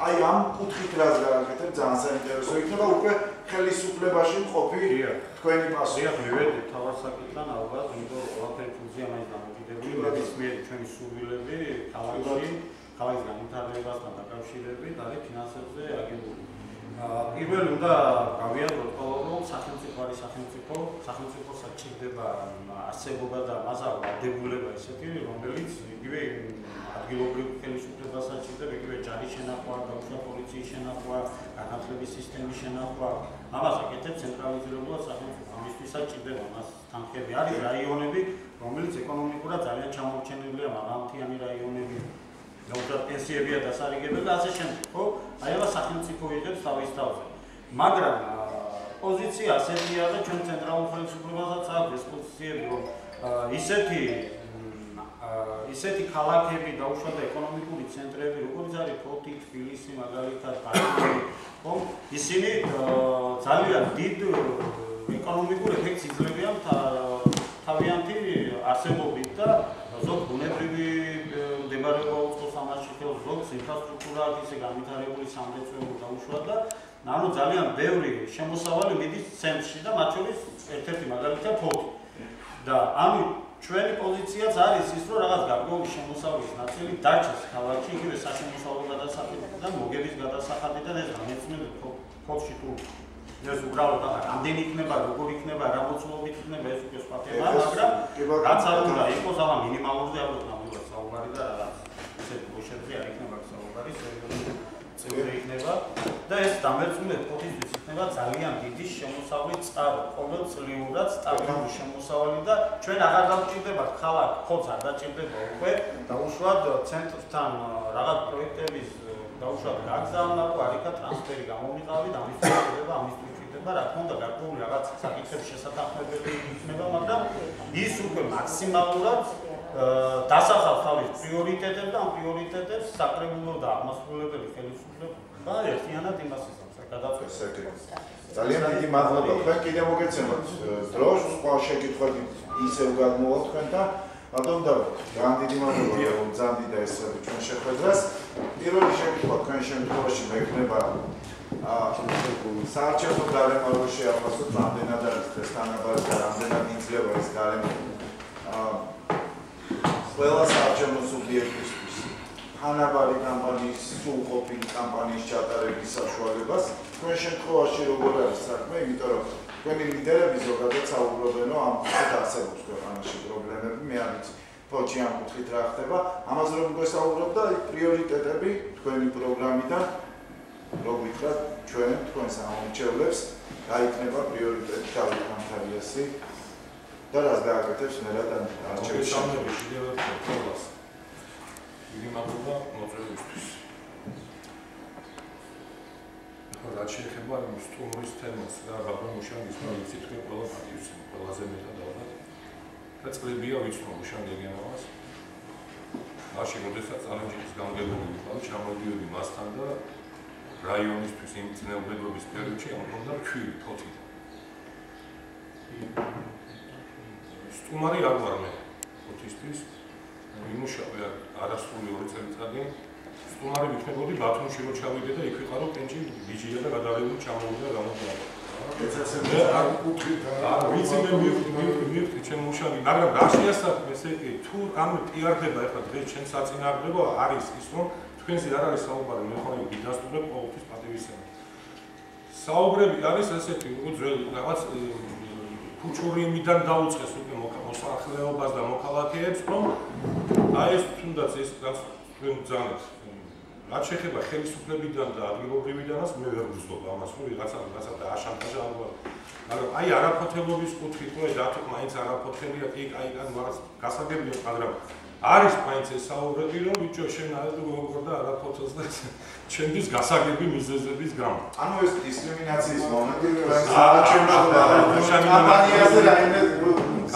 აი ამ კუთხით რას გააკეთებ, ძალიან საინტერესო იქნება უკვე ხელისუფლებაში მყოფი თქვენი პასუხი. მივედით თავარ საკითხთან ალბათ, იმიტომ რომ ყველაფერი ფუნქცია მაინც დამოკიდებული, ნებისმიერი ჩვენი სურვილები ქალაქის განვითარებასთან დაკავშირებით არის ფინანსებზე აგებული. პირველი უნდა გავიაზროთ ყოველ რომ სახელმწიფო არის სახელმწიფოს საჭირდება არსებობა და მას აქვს ვალდებულება ისეთი, რომელიც იგივე ადგილობრივ ხელისუფლებას საჭირდება, იგივე ჯარის შენახვა, გაუჩინარად პოლიციის შენახვა, განათლების სისტემის შენახვა. ამას აკეთებს ცენტრალიზირებულად სახელმწიფო. ამისთვის საჭირდება მას თანხები. არის რაიონები, რომელიც ეკონომიკურად ძალიან ჩამორჩენილია, მაღალმთიანი რაიონები. გაუჩინარად პენსიებია დასარიგებელი და ასე შემდეგ. ხო? აი ამას სახელმწიფო იღებს თავის თავზე. მაგრამ პოზიცია ასეთია და ჩვენ ცენტრალურ ხელისუფლებასაც აქვს ეს პოზიციები, რომ ისეთი ქალაქები დაუშვათ ეკონომიკური ცენტრები, როგორც არის ფოთი, თბილისი, მაგალითად, ბაქო, ხო? ისინი ძალიან დიდ ეკონომიკურ ეფექტს იძლევიან თავიანთი არსებობით და ზოგ ბუნებრივი მდებარეობა უწყობს ამაში ხელს, ზოგს ინფრასტრუქტურა აქვს ისე განვითარებული სამრეწველო დაუშვათ და ანუ ძალიან ბევრი შემოსავალი მიდის ცენტრში და მათ შორის ერთ-ერთი მაგალითია ფოთი. და ანუ ჩვენი პოზიციაც არის ის, რომ რაღაც გარკვეული შემოსავლის ნაწილი დარჩეს ქალაქში, იგივე საშემოსავლო გადასახადი და მოგების გადასახადიდან ეს გამეცნები ფოთში თუ ეს უბრალოდ რამდენი იქნება, როგორ იქნება, რა მოცულობით იქნება, ეს უკვე სხვა თემაა, მაგრამ რაც არ უნდა იყოს, ამა მინიმალურზე ალბათ ნამდვილად საუბარი და რაღაც ისეთ გუშებზე არ იქნება საუბარი, სერიოზული წევრი იქნება და ეს დამერწმუნებით ფოთისთვის იქნება ძალიან დიდი შემოსავალი წყარო, ყოველწლიურად სტაბილური შემოსავალი და ჩვენ აღარ დავჭირდებათ ქალაქ ფოთს არ დაჭირდება უკვე დაუშვათ ცენტრთან რაღაც პროექტების დაუშვათ გაგზავნა, არიქა ტრანსფერი გამომიყავით, ამის წინააღმდება, ამის წინააღმდება, რა თქმა უნდა, გარკვეული რაღაც საკითხები შესაძახებელი იქნება, მაგრამ ის უკვე მაქსიმალურად დასახავს თავის პრიორიტეტებს და ამ პრიორიტეტებს საკრებულო და აღმასრულებელი ხელისუფლება ერთიანად იმას იზამს, გადაწყვეტს. ძალიან დიდი მადლობა. თქვენ კიდევ მოგეცემოთ დროს, სხვა შეკითხვები ისევ გადმოვალ თქვენთან. ბატონო დავით, ძალიან დიდი მადლობა რომ ძამდით და ესწრებით ჩვენ შეხვედრას. პირველი შეკითხვა თქვენ შემთხვევაში მექნება საარჩევნო გარემო რო შეაფასოთ, რამდენად არის ეს თანაბარი და რამდენად იძლევა ეს გარემო ყველა საარჩევნო სუბიექტისთვის თანაბარი კამპანიის, სრულყოფილი კამპანიის ჩატარების საშუალებას. თქვენ შემთხვევაში როგორ არის საქმე, იმიტომ რომ თქვენი ლიდერები ზოგადად საუბრობენ, რომ ამ კუთხით არსებობს ქვეყანაში პრობლემები, მე არ ვიცი, ფოთში ამ კუთხით რა ხდება. ამაზე რომ გვესაუბროთ და პრიორიტეტები თქვენი პროგრამიდან რო გითხრათ ჩვენ თქვენს ამომრჩევლებს რა იქნება პრიორიტეტი დავით მამთარიასი და რას გააკეთებს მერად არჩევის სამების შედევებს დიდი მადლობა მოწვევისთვის. რაც შეეხება იმ სტუმრის თემას და ბაბა მუშანგის მოიცით თქვენ ყველა პატივს ყველაზე მეტად ალბათ და წლებია ვიცნობ მუშანგიანობას. მაშინ როდესაც წალენჯის გამგებლები ვიყავ, ჩამოდიოდი მასთან და რაიონისთვის იმ წინააღმდეგობის პერიოდში ამქონდა რქვილი ფოთი. სტუმარი არ ვარ მე ფოთისთვის. იმუშავე არასრული 2 წელიწადი. სტუმარი ვიქნებოდი ბათუმში რო ჩავიდე და იქ ვიყარო კენჭი ბიჭია და გადავებული ჩამოვიდა გამოდიოდა. ეცაცები არ უკრით არ ვიცი მე მივხვდი ჩემ მუშაგი, მაგრამ რა შეასახმე ესე კი თუ ამ პიარდება ახლა დღეს ჩემ საწინააღმდეგო არის ის რომ თქვენზე არ არის საუბარი, მე ხომ გიდასტურებ ყოველთვის პატივისცემა. საუბრები არის ასეთი, როგორც რაღაც ფუჩურიმიდან დაუწყეს უკვე მოსახლეობას და მოქალაქეებს, რომ აი ეს თუნდაც ეს რაც თქვენ ძანეთ რაც შეეხება ხელისუფლებიდან და ადგილობრივიდანაც მე ვერ ვგრძნობა ამას, რომ ვიღაცა დააშანტაჟა ალბათ მაგრამ აი არაფოთელობის კუთხით ხო დათო მაინც არაფოთელია კი აი რაღაც გასაგებია მაგრამ არის მაინც ეს საუბრები რომ ბიჭო შენ არა თუ მოგორდა არაფოთელს და ჩემთვის გასაგები მიზეზების გამო. ანუ ეს დისკრიმინაციის მომენტი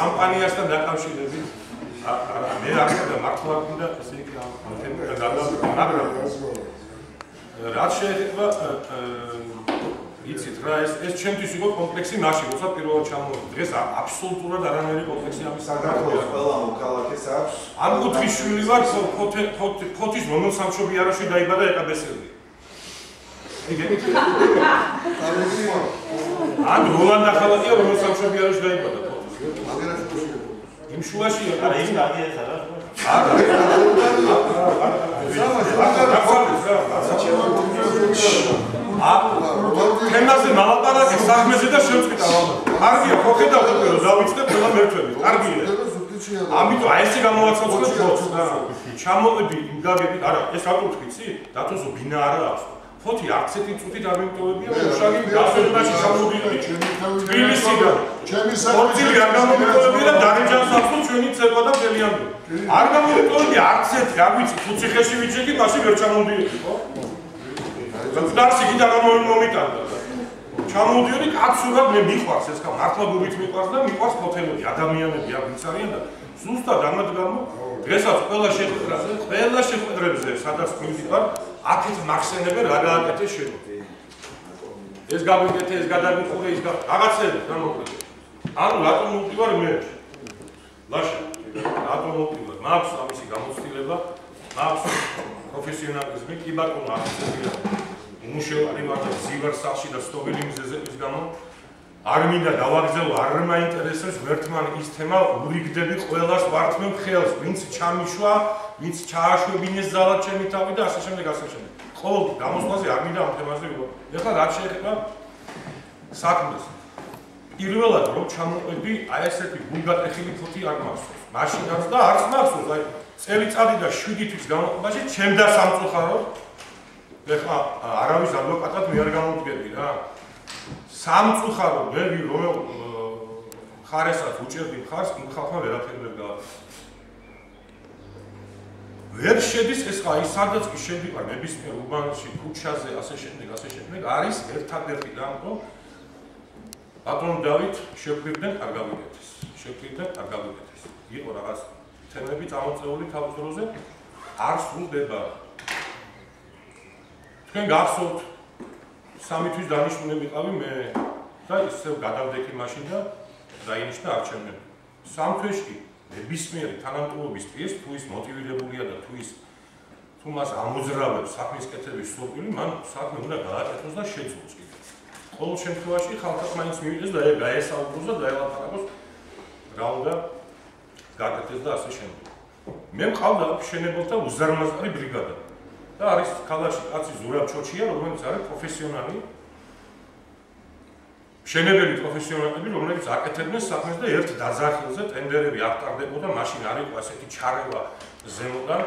კამპანიასთან დაკავშირებით მე არ ხედავ მართლა გინდა ესე იგი ამ თემას მაგრამ რაც შეეხება იცით რა ეს ჩემთვის იყო კომპლექსი მაშინ როცა პირველად ჩამოვედი დღეს აბსოლუტურად არანაირი კომპლექსი ამის საქართველოს ყველა მოქალაქეს აქვს ამ კუთხის შვილი ვარ ფოთის რომელ სამშობიაროში დაიბადა ეკაბესელი ან როლანდ ახალაკია რომელ სამშობიაროში დაიბადა ფოთის იმ შუაში არა ის დაგიეს არა თემაზე მალაპარაკე საქმეზე და შევწყვიტა ალბათ. კარგია, ხო ხედავთ რომ დავიწყებ ყველა მერთვებით. კარგია. ამიტომ აი ესე გამოვაცოცხლებ ფოთს და ჩამოვედი იმ გაგებით, არა, ეს რატო ვთქვიცი? დათოსო ბინა არა აქვს. ფოთი არც ერთი წუთით არ მიმტოვებია, უშაგი გასვენებაში ჩამოვიდი. თბილისიდან. ორწილი არ გამომიტოვებია და დარეჯანს აქვს ჩვენი ცეკვა და ფელიანდი. არ გამომიტოვებია არც ერთი, არ ვიცი, თუ ციხეში ვიჭედი, მაშინ ვერ ჩამოვიდიოდი, ხო? დარსი კიდე არ მომიტანდა. ჩამოვიდიოდი კაცურად მე მიყვარს ეს კაცი, მართლა გულით მიყვარს და მიყვარს ფოთელები, ადამიანები აქ ვინც არიან და ზუსტად ამათ გამო დღესაც ყველა შეხვედრებზე სადაც მივიდივარ, აქეთ მახსენებენ რა გააკეთეს შენ. ეს გავიკეთე, ეს გადაგიყურე, ის რაღაცები გამოკვეთე. ანუ რატომ მოვდივარ მე? ლაშა, რატომ მოვდივარ? მაქვს ამისი გამოცდილება, მაქვს პროფესიონალიზმი, კი ბატონო აქცენტია. მუშაობდი ვარ და ზივარ სახლში და სტობილი მიზეზების გამო არ მინდა დავაგზავნო, არ მაინტერესებს ვერთმან ის თემა, ურიგდები ყველას ვართმევ ხელს, ვინც ჩამიშვა, ვინც ჩააშვებინეს ზალად ჩემი თავი და ასე შემდეგ, ასე შემდეგ. ყოველ გამოსვლაზე არ მინდა ამ თემაზე ვიყო. ეხლა რაც შეეხება საქმეს. პირველად რომ ჩამოვედი, აი ესეთი გულგატეხილი ფოთი არ მახსოვს. მაშინაც და არც მახსოვს, აი წელიწადი და 7 თვის განმავლობაში ჩემდა სამწუხაროდ ეხლა არავის ადვოკატად მე არ გამოვდგები რა. სამწუხაროდ მე რომელ ხარესაც უჭერდი მხარს, იმ ხალხმა ვერაფერი ვერ გააკეთა. ვერ შედის ეს ხა ის სადაც კი შევდივარ ნებისმიერ უბანში, ქუჩაზე, ასე შემდეგ, არის ერთადერთი რამ, რომ ბატონ დავით შეგვირდნენ არ გავიგეთეს. იყო რაღაც თემები წამოწეული თავის დროზე არ სრულდება. თქვენ გახსოვთ 3 თვის დანიშნული ვიყავი მე და ისევ გადავდექი მაშინ და დაინიშნა არჩევნები. 3 თვეში ნებისმიერი თანამტვრობის პირს თუ ის მოტივირებულია და თუ მას ამოძრავებს საქმის კეთების სურვილი, მან საქმე უნდა გააკეთოს და შეძლოს კიდე. ყოველ შემთხვევაში ხალხს მაინც მივიდეს და გაესაუბროს და დაელაპარაკოს რა უნდა გააკეთეს და ასე შემდეგ. მე მყავდა მშენებელთა უზარმაზარი ბრიგადა. და არის ქალაქში კაცი ზურაბ ჩოჩია, რომელიც არის პროფესიონალი. მშენებელი პროფესიონალები, რომლებიც აკეთებდნენ საქმეს და ერთ დაძახილზე ტენდერები არ ტარდებოდა, მაშინ არ იყო ასეთი ჩარევა ზემოდან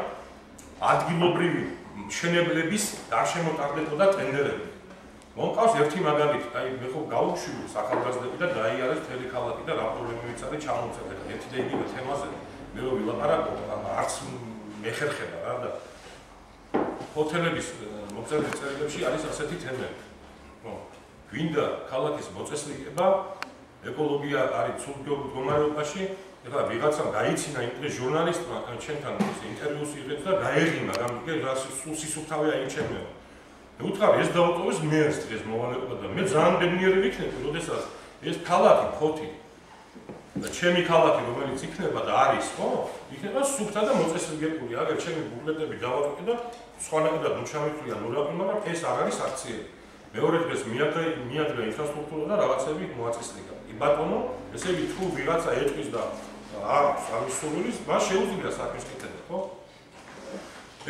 ადგილობრივი მშენებლების არ შემოტარდებოდა ტენდერები. მომყავს ერთი მაგალითი, აი მე ხო გავუშვი ახალგაზრდები და დაიარეს მთელი ქალაქი და რა პრობლემებიც არის ჩამოვწერეთ. ერთი და იგივე თემაზე მე რო ვილაპარაკო, არც მეხერხება რა და ჰოთელების მოწერილ წერილებში არის ასეთი თემები. გვინდა ქალაქის მოწესრიგება, ეკოლოგია არის ცუდ მდგომარეობაში, ეხლა ვიღაცამ გაიცინა იმ დღეს ჟურნალისტმა ჩემთან ინტერვიუს იღებს და გაეღიმა, რამე რა სულ სისუფთავე აიჩემეო. მე ვუთხარი ეს დაუტოვეს მე ეს დღეს მოვალეობა და მე ძალიან ბედნიერი ვიქნები, როდესაც ეს ქალაქი ფოთი და ჩემი ქალაქი რომელიც იქნება და არის, ხო? იქნება სუფთა და მოწესრიგებული. აგერ ჩემი ბუკლეტები დავარკვე და სხვანაირად მოჩამოთვლია ნურაბი, მაგრამ ეს არ არის აქციები. მეორე დღეს მიადგა ინფრასტრუქტურა და რაღაცები მოაწესრიგა. ბატონო, ესე იგი თუ ვიღაცა ეტყვის და აქვს ამის სურვილის, მას შეუძლია საქმის კეთება, ხო?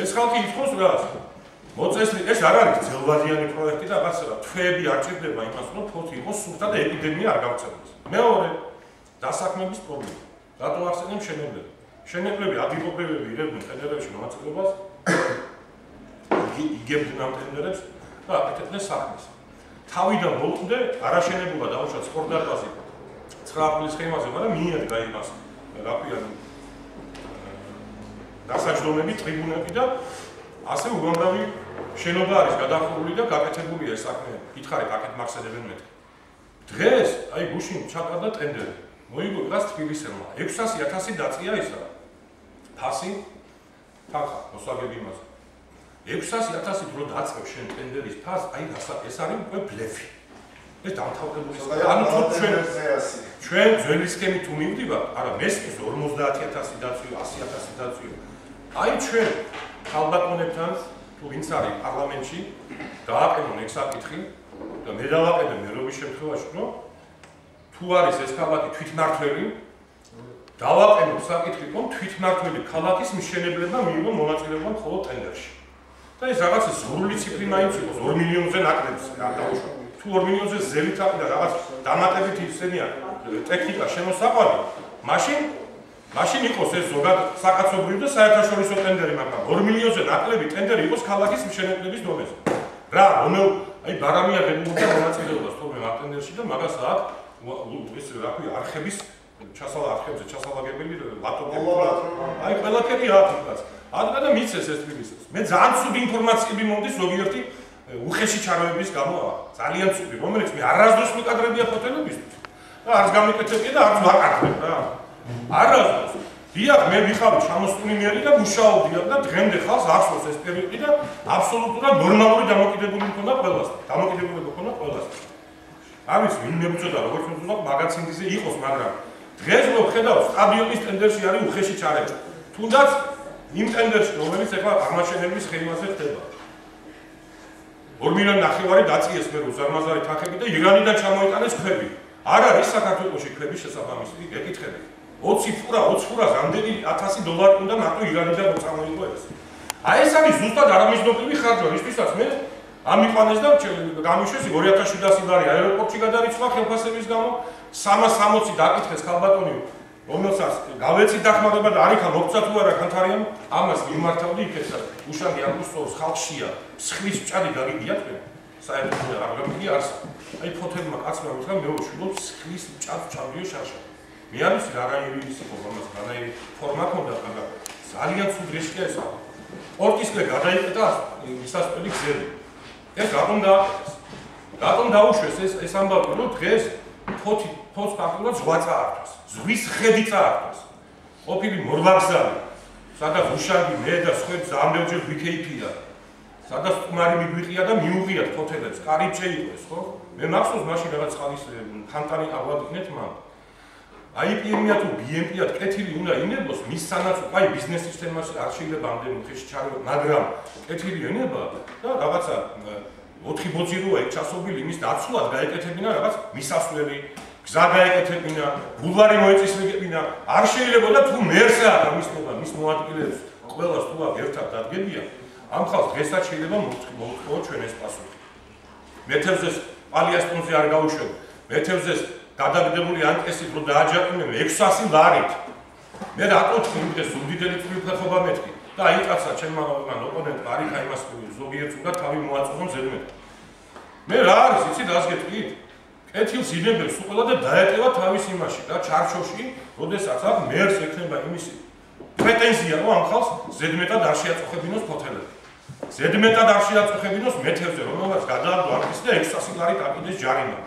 ეს ხალხი ითხოვს რას? მოწესრიგ ეს არ არის ძელვადიანი პროექტი და რაღაცა თვეები არ ჭირდება იმას, რომ ფოთი იყოს სუფთა და ეპიდემია არ გავწევდეს. მეორე დასაქმების პრობლემა. რატო არსებობენ მშენებლები? მშენებლები ადგილობრივები იღებდნენ ტენდერებში მონაწილეობას, იგებდნენ ამ ტენდერებს და აკეთებდნენ საქმეს. თავიდან მოვკვდე, არაშენებულა დაუშვა სპორტდარბაზი 9 აპრილის ხეიმაზე, მაგრამ მიიღება იმას, რა ქვია, დასაჯდომები, ტრიბუნები და ასე უამრავი შენობა არის გადახურული და გაკეთებულია ეს საქმე. გითხარით, აქეთ მახსენებენ მეთქი. დღეს, აი გუშინ ჩატარდა ტენდერი. მოიგო დღეს თბილისელმა 600.000 დაწია ისა. ფასი თანხა მოსაგები იმაზე. 600.000 დრო დაწევ შენ ტენდერის ფასს, აი ეს არის უკვე ბლეფი. ეს დამთავრებული ანუ თუ ჩვენ ძველი სქემით თუ მივდივართ, არა მესმის 50.000 დაწვი, 100.000 დაწვი. აი ჩვენ ხალბატონებთან თუ ვინც არის პარლამენტში დააყენონ ეს საკითხი და მე დავაყენე მერობის შემთხვევაში, რომ თუ არის ეს ქალაქი თვითმმართველი, დავაყენო საკითხი, რომ თვითმმართველი ქალაქის მშენებლებმა მიიღონ მონაწილეობა მხოლოდ ტენდერში. და ეს რაღაც ზღვრული ციფრი მაინც იყოს 2 მილიონზე ნაკლებს დაუშვა. თუ 2 მილიონზე ზევით აყიდა რაღაც დამატებით ისენია ტექნიკა შემოსაყვანი, მაშინ იყოს ეს ზოგად საკაცობრიო და საერთაშორისო ტენდერი, მაგრამ 2 მილიონზე ნაკლები ტენდერი იყოს ქალაქის მშენებლების დონეზე. რა, აი ბარამია ღებულობდა მონაწილეობას თორმე ამ ტენდერში და მაგას აქვს ეს რა ქვია არხების არხებზე ჩასალაგებელი ლაპტოპები. აი ყველაფერი აქვს. ადგა და მიცეს ეს თბილისს. მე ძალიან ცუდი ინფორმაციები მომდის ზოგიერთი უხეში ჩარევების გამო, ძალიან ცუდი, რომელიც მე არასდროს მიკადრებია ფოტოებისთვის. და არც გამიკეთებია და არც ვაკარებ რა. არასდროს. დიახ, მე ვიხავი ჩამოსწუნინიერი და მუშაობდი და დღემდე ხალხს ახსოვს ეს პერიოდი და აბსოლუტურად ნორმალური დამოკიდებული მქონდა ყველას. დამოკიდებულება მქონდა ყველას. ამის ვინმე უწოდა როგორც უნდა მაგაცინდიზე იყოს, მაგრამ დღეს რო ხედავ სტადიონის ტენდერში არის უხეში ჩარევა. თუნდაც იმ ტენდერში, რომელიც ახლა აღმაშენებლის სქემაზე ხდება. 2 მილიონი ნახევარი დაწიეს მე უზარმაზარი თანხები და ირანიდან ჩამოიტანეს ქვები. არ არის საქართველოში ქვების შესაბამისი გეკითხები. 20 ფურას რამდენი $1000 უნდა მარტო ირანიდან მოწამოიღო ეს. აი ეს არის ზუსტად არამიზნობრივი ხარჯვა, ისთვისაც მე ამიყვანეს და გამიშვეს $2700 აეროპორტში გადარიცხვა ხელფასების გამო, 360 დაკითხეს ხალბატონი, რომელსაც გავეცი დახმარება და არიქა მოგცა თუ არა კანთარიან, ამას მიმართავდი იქეცა. უშანგი აგვისტოს ხალხშია, მსხლის ჭადი გაგიგია თქვენ. საერთოდ არ გამიგია არს. აი ფოთებმა კაცმა უთხრა მე ვშვილობ მსხლის ჭადს ჩავდიო შარშა. მე არ ვიცი რა რაიმის იყო, ამას განაი ფორმა ქონდა, მაგრამ ძალიან ცუდ რისკია ეს. პორტისკენ გადაიყედა ისასწრელი გზები. ეს რატომ დააკეთეს? რატომ დაუშვეს ეს ამბავი, რომ დღეს ფოთს ფაქტურად ზღვა წაართვეს. ზღვის ხედი წაართვეს. ყოფილი მორვაგზალი, სადაც უშანგი მე და სხვები ზამბელჯერ ვიქეიფია. სადაც სტუმარი მიგვიყია და მიუღიათ ფოთელებს, კარიბჭე იყოს, ხო? მე მახსოვს მაშინ რაღაც ხალის ხანტანი აღვადგინეთ მან. IPM-ია თუ BMP-ია კეთილი უნდა ინებოს, მის სანაც აი ბიზნეს სისტემაში არ შეიძლება ამდენი ხეში ჩარევა, მაგრამ კეთილი ენება და რაღაცა 4 ბოძი როა იქ ჩასობილი იმის დაცულად გაეკეთებინა რაღაც მისასვლელი, გზა გაეკეთებინა, ბულვარი მოეწესრიგებინა, არ შეიძლება და თუ მერსა გამისნება მის მოადგილეებს ყველას თუ აქ ერთად დადგებია, ამ ხალხს დღესაც შეიძლება მოვთხოვოთ ჩვენ ეს პასუხი. მეთევზეს პალიასტონზე არ გაუშვებ, მეთევზეს გადაგდებული ანტესით რო დააჯაყინებ 600 ლარით. მე რატო თქვი დღეს უდიდელი თვითმფრინავება მეთქი და აი კაცსა ჩემმა ოპონენტმა არიქა იმას ზოგიერთს უნდა თავი მოაწოდონ ზედმეტ. მე რა არის იცი დასგეთქვით? კეთილს ინებებს უყოლა და დაეტევა თავის იმაში და ჩარჩოში, როდესაც აქ მერს ექნება იმისი პრეტენზია რომ ამ ხალხს ზედმეტად არ შეაწუხებინოს ფოთელები. ზედმეტად არ შეაწუხებინოს მეთევზე, რომელსაც გადააგდო არქის და 600 ლარით აკიდეს ჯარიმა.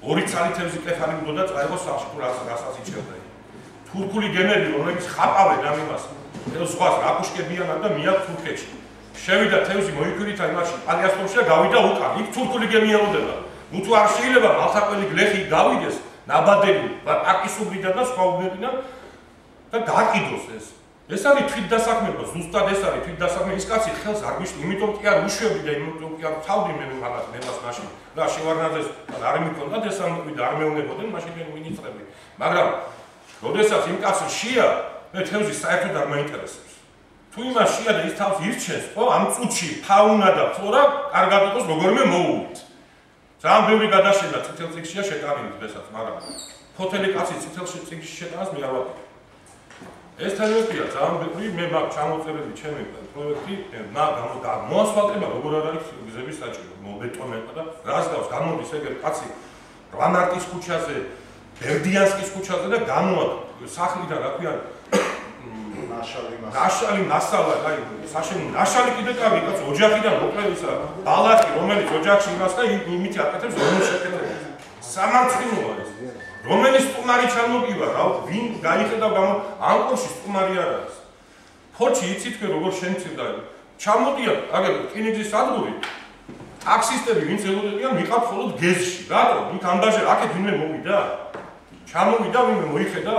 2 ცალი თევზი კეფანი მდოდა წაიღო სახში თუ რასაც იჩერდა. თურქული გემები, რომლებიც ხაპავენ ამ იმას, ეს ზღვას აკუშკებიანად და მიაქვს თურქეთში. შევიდა თევზი მოიქვირითა იმაში, პალიასტონში და გავიდა უკან. იქ თურქული გემი ელოდება. ნუ თუ არ შეიძლება მალთაყველი გლეხი გავიდეს, ნაბადები, პაკისუბრიდან და სხვა უბნებიდან და გააკიდოს ეს. ეს არის თვითდასაქმება, ზუსტად ეს არის თვითდასაქმება. ის კაცი ხელს არ გვიშლი, იმიტომ კი არ უშვებდი და იმიტომ კი არ თავდი მე მაგას მებას მაშინ. და შევარნაძეს არ მიქონდა დესამტვი და არ მეუნებოდნენ მაშინ მინისტრები. მაგრამ როდესაც იმ კაცს შია, მე თევზი საერთოდ არ მაინტერესებს. თუ იმას შია და ის თავს ირჩენს, ხო, ამ წუთში ფაუნა და ფლორა კარგად იყოს როგორმე მოუვით. ძალიან ბევრი გადაშენა წითელ წიგნშია შეტანილი დღესაც, მაგრამ ფოთელი კაცი წითელ წიგნში შეტანას მე არ ვაკეთებ. ეს თანხმობია ძალიან ბევრი მე მაგ ჩამოწერილი ჩემი პროექტი მოასფალტება როგორ არ არის გზების საჭირო მობეტონება და რას გავს გამოდის ეგერ კაცი რვანარტის ქუჩაზე ბერდიანსკის ქუჩაზე და გამოაქვს სახლიდან რა ქვია ნაშალი მასალა აი საშენ ნაშალი კიდე კარგი კაც ოჯახიდან მოყევისა ბალახი რომელიც ოჯახში იმას და იმით აკეთებს რომელ შეკეთებას სამარცხინოა ეს რომელიც სტუმარი ჩამოგივა რა ვინ გაიხედა ანკორში სტუმარი არ არის ფორჩი იცით თქვენ როგორ შემცირდა ჩამოდია აგერ რკინიგზის სადგური ტაქსისტები ვინც ელოდებიან მიყავთ მხოლოდ გეზში რატო იქ ამბაჟე აქეთ ვინმე მოვიდა ჩამოვიდა ვინმე მოიხედა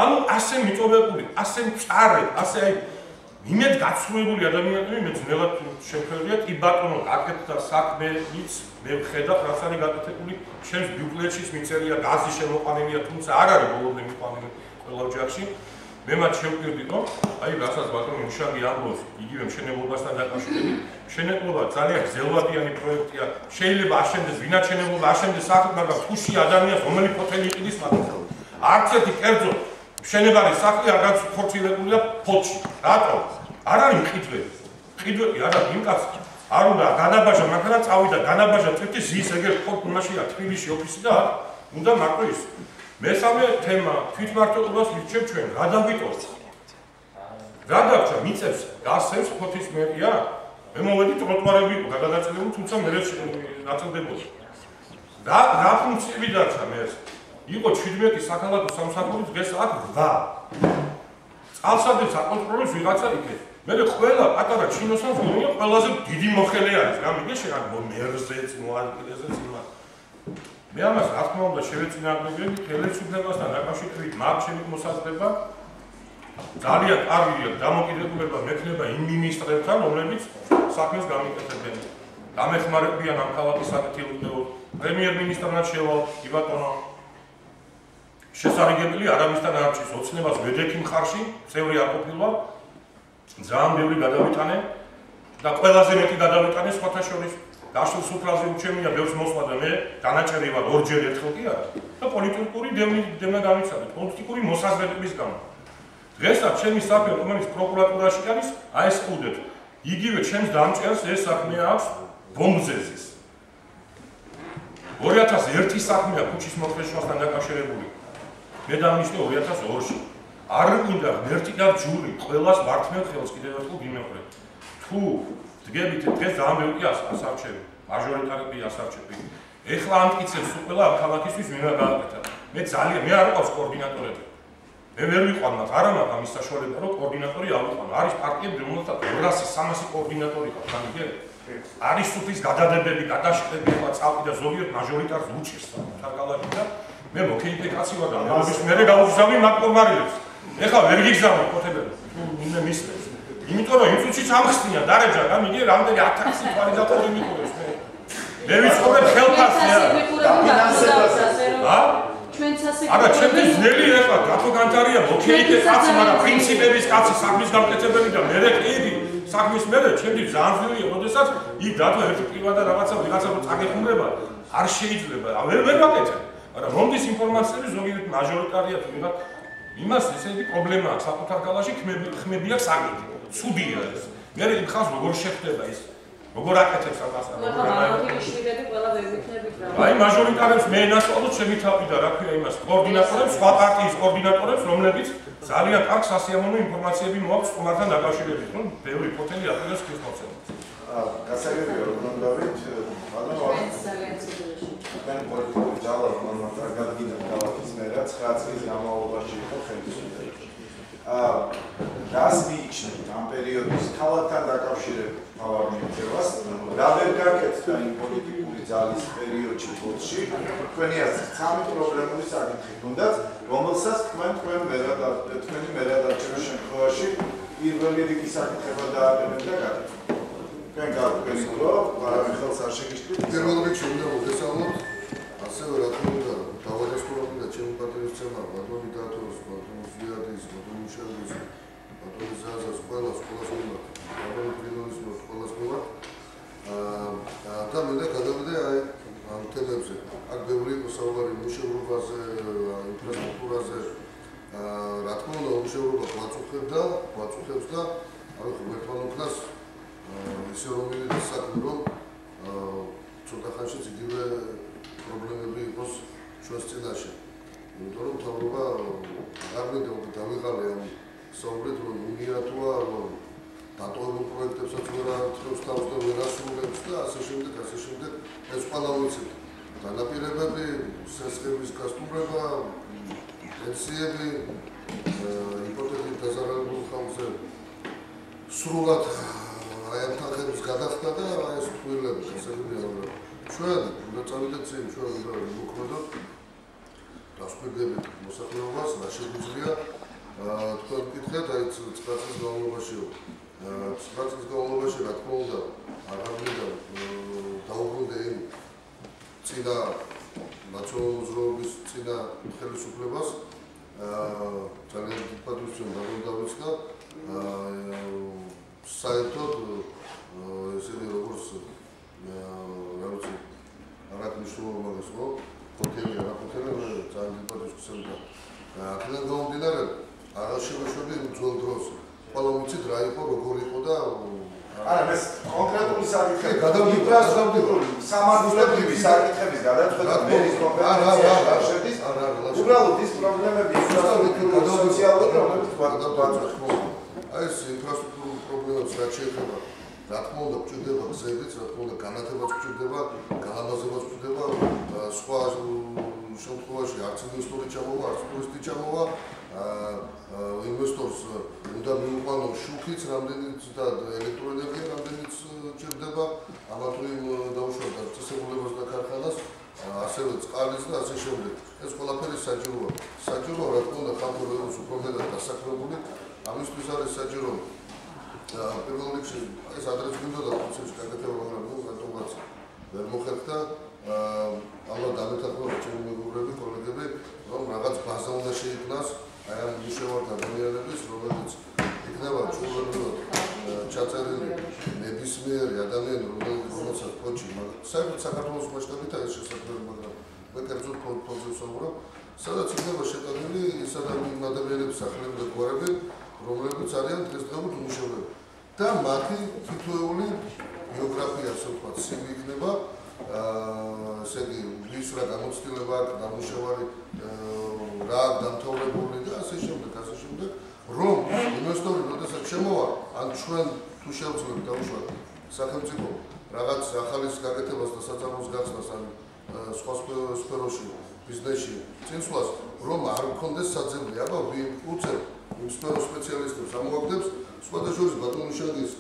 ანუ ასე მიწოვებული ასე მწარე ასე აი იმედ გაცხრუებული ადამიანები მე ძნელად შეფერდია კი ბატონო აკეთდა საქმეც მე ვხედა რაც არის გაკეთებული ჩემს ბიუკლეტშიც მიწერია გაზი შემოყვანილია თუმცა არ არის ბოლომდე მიყვანილი ყველა ოჯახში მე მათ შევკვირდი რომ აი რასაც ბატონო მუშაგი ამბობს იგივე მშენებლობასთან დაკავშირებით მშენებლობა ძალიან გრძელვადიანი პროექტია შეიძლება აშენდეს ვინაჩენებლობა აშენდეს საქმე მაგრამ თუში ადამიანს რომელი ფოთელი იყიდის მაგას არც ერთი კერძო მშენებარი სახლი არ გახორციელებულია ფოთში რატო არ არის მყიდვები არა იმ კაცს არ უნდა განაბაჟა მაგრამ წავიდა განაბაჟა წვეთი ზის ეგერ ფოტომაშია თბილისში ოფისი და უნდა მარტო ის მესამე თემა თვითმმართველობას ვიჩებ ჩვენ რა დავიტოვოთ რა დაგჭა მიწებს გასცემს ფოთის მერია მე მოვედი ტროტუარები იყო გადაგაწელებული თუმცა მე ნაწილდებოდა რა ფუნქციები დარჩა მე იყო 17 საქალაქო სამსახური დღეს აქ 8 წყალსადენს აკონტროლებს ვიღაცა იქეთ მე ყველა პატარა ჩინოსანს გონია ყველაზე დიდი მოხელე არის გამიგე შენ მერზეც მოადგილეზეც იმა მე ამას რა თქმა უნდა შევეწინააღმდეგები ხელისუფლებასთან დაკავშირებით მაგ ჩემი მოსაზრება ძალიან კარგია დამოკიდებულება მექნება იმ მინისტრებთან რომლებიც საქმეს გამიკეთებენ დამეხმარებიან ამ ქალაქის საკეთილო პრემიერ-მინისტრთან შევალ კი ბატონო შესაძლებელი არამისთან არჩის ოცნებას ვედექი მხარში წევრი არ ყოფილა ძალიან ბევრი გადავიტანე და ყველაზე მეტი გადავიტანე სხვათა შორის გაშულ სუფრაზე უჩემია ბევრს მოსვლა და მე განაჭერი ვარ ორჯერ ერთხელ კი არა და პოლიტიკური დევნა გამიცადე პოლიტიკური მოსაზრებების გამო დღესაც ჩემი საქმე რომელიც პროკურატურაში არის აი ეს უდეთ იგივე ჩემს დამჭერს ეს საქმე აქვს ბომბზეზის 2001 საქმეა ქუჩის მოხეშვასთან დაკავშირებული მე დამნიშნე 2002-ში არ მინდა ღმერთი და ჯური ყველას მართმევ ხელს კიდევ ერთხელ გიმეყრე თუ დგებით დღეს ძალიან ბევრი ასარჩევი მაჟორიტარები ასარჩევი ეხლა ამტკიცებს უყველა ამ ქალაქისთვის ვინ უნდა გააკეთა მე ძალიან მე არ ვიყავს კოორდინატორები მე ვერ ვიყვან მათ არა მაქვს ამის საშუალება რომ კოორდინატორი ავიყვან არის პარტიები რომელთა 200-300 კოორდინატორი ყავს გამიგე არის სუფრის გადადებები გადაშტები ხა წავდი და ზოგიერთ მაჟორიტარს უჭირს თარგალაკი და მე მოკეიფე კაცი ვარ და მე გავუგზავნი მაგ კომარილებს ეხლა ვერ გიგზავნი კოთებები მინდა მისწრებს იმიტომ რომ იმ წუთშიც ამხსნია დარეჯა გამიგე რამდენი 1000 თვალი დაკორი მიყურებს მე ვიცხოვრებ ხელფასზე ა ჩვენც ასე არა ჩემთვის ძნელი ეხლა გათო განთარია მოკეიფე კაცი მაგრამ პრინციპების კაცი საქმის გამკეთებელი და მე ყიდი საქმის მერე ჩემთვის ძალიან ძნელია როდესაც იქ დათო ერთი პირადა რაღაცა ვიღაცა რო წაგეხმურება არ შეიძლება ვერ ვაკეთებ მაგრამ რომდის ინფორმაციები ზოგიერთ მაჟორიტარია თუ ვიღაც იმას ესე იგი პრობლემა აქვს საკუთარ გალაში ხმები აქვს აგეთი ცუდია ეს მე იმ ხალხს როგორ შეხვდება ის როგორ აკეთებს ამას აი მაჟორიტარებს მე ენასწავლოთ ჩემი თავი და რა ქვია იმას კოორდინატორებს სხვა პარტიის კოორდინატორებს რომლებიც ძალიან კარგ სასიამოვნო ინფორმაციები მოაქვს სტუმართან დაკავშირებით რომ ბევრი ფოთელი აპირებს ქრისტოსებს გასაგებია რომ დავით ჩვენ პოლიტიკური ძალა რომელმაც არ გადაგიდა ქალაქის მერე 9 წლის განმავლობაში იყო ხელისუფლებაში. რას მიიჩნევთ ამ პერიოდის ქალაქთან დაკავშირებით თავარ მიღწევას? რა ვერ გაკეთდა იმ პოლიტიკური ძალის პერიოდში ფოთში? თქვენი აზრით, სამი პრობლემური საკითხი თუნდაც, რომელსაც თქვენი მერადარჩევის შემთხვევაში პირველი რიგის საკითხება დააყენებთ და გაკეთებთ. თქვენ გავთქვენი დრო, მაგრამ ხელს არ შეგიშლით. პირველ რიგში უნდა მოგესალმოთ ასევე რა თქმა უნდა დავადასტურებდი და ჩემი პატრიოტებმა ბატონი დაათოს ბატონი ზიადის ბატონი მუშალის ბატონი ზაზას ყველას მიმართ ბატონი პრინონის ყველას მიმართ და მე და გადავიდე აი ამ თემებზე აქ ბევრი იყო საუბარი მუშაობაზე ინფრასტრუქტურაზე რა თქმა უნდა სამშევრობა გვაწუხებს და ერთმან უკნას ისე რომ მივიდეს საქმე რომ ცოტა ხანშიც იგივე პრობლემები იყოს ჩვენს წინაშე. იმიტომ რომ მთავრობა აღარ მინდა უკვე დავიღალე ამ საუბრით რომ უნიატოა რომ დატოვებულ პროექტებსაც ვერ ართმევს თავს და ვერ ასრულებს და ასე შემდეგ ეს ყველა ვიცით. განაპირობები, სესხების გასტუმრება, პენსიები, იპოთეკით დაზარალებულ ხალხზე სრულად აი ამ თანხების გადახდა და აი ეს თვლილები გასაგებია რომ ჩვენ უნდა წავიდეთ წინ, ჩვენ უნდა მოვქმედოთ დასკვირდებით მოსახლეობას, რა შეგვიძლია თქვენ გკითხეთ აი 9 წლის განმავლობაში 9 წლის განმავლობაში რა თქმა უნდა აღარ მინდა დაუბრუნდე იმ წინა ნაციონალური მოძრაობის წინა ხელისუფლებას ძალიან დიდ პატივს დავუდგავთ და საერთოდ ესენი როგორც რა ვიცი რა მნიშვნელობა მაგას ხო ჰოტელი ძალიან დიდ პატივს ვცემდა აქედან გამომდინარე აღარ შევეშვები ძველ დროს ყველა ვიცით რა იყო როგორ იყო და არა ეს კონკრეტული საკითხი გადავდივარ სამართლებრივი საკითხების გადაწყვეტა მერის კონფერენციაში შედის უბრალოდ ის პრობლემები სოციალური რომლებიც გვაწყვეტა აი ეს ინფრასტრუქტურული პრობლემებს რაც შეეხება რა თქმა უნდა გვჭირდება გზებიც რა თქმა უნდა განათებაც გვჭირდება გალამაზებაც გვჭირდება სხვა შემთხვევაში არც ინვესტორი ჩამოვა არც ტურისტი ჩამოვა ინვესტორს უნდა მიუყვანო შუქიც რამდენიც და ელექტროენერგია რამდენიც ჭირდება ამა თუ იმ დაუშვათ წესებულებას და ქარხანას ასევე წყალიც და ასე შემდეგ ეს ყველაფერი საჭიროა რა თქმა უნდა ხალხი როგორც უფრო მეტად დასაქმებული ამისთვის არის საჭირო პირველ რიგში ეს ადრეც გვინდოდა პროცესის გაკეთება მაგრამ ნუ რატომაც ვერ მოხერხდა ალბათ დამეთანხმება ჩემი მეგობრები კოლეგები რომ რაღაც ბაზა უნდა შეიქმნას აი ამ მუშაობთ ადამიანების რომელიც იქნება ჩვეულებრივად ჩაწერილი ნებისმიერი ადამიანი რომელსაც ფოჩი საერთოდ საქართველოს მასშტაბით არის შესაძლებელი მაგრამ მე კერძოდ ფონზე ვსაუბრობ სადაც იქნება შეტანილი ის ადამიანების სახელები და გვარები რომლებიც არიან დღესდღეობით უმუშევრები და მათი თითოეული ბიოგრაფია ასე ვთქვათ CV იქნება ესე იგი ვის რა გამოცდილება აქვს დამუშავარი რა დამთავრებული და ასე შემდეგ რომ ინვესტორი როდესაც შემოვა ან ჩვენ თუ შევძლებთ დავუშვათ სახელმწიფო რაღაც ახალის გაკეთებას და საწარმოს გახსნას ან სხვა სფეროში ბიზნესში წინსვლას რომ არ გქონდეს საძებნი აბა ვინ უწევ იმ სფეროს სპეციალისტებს ამოაგდებს სხვადასხვა ბატონიშვილის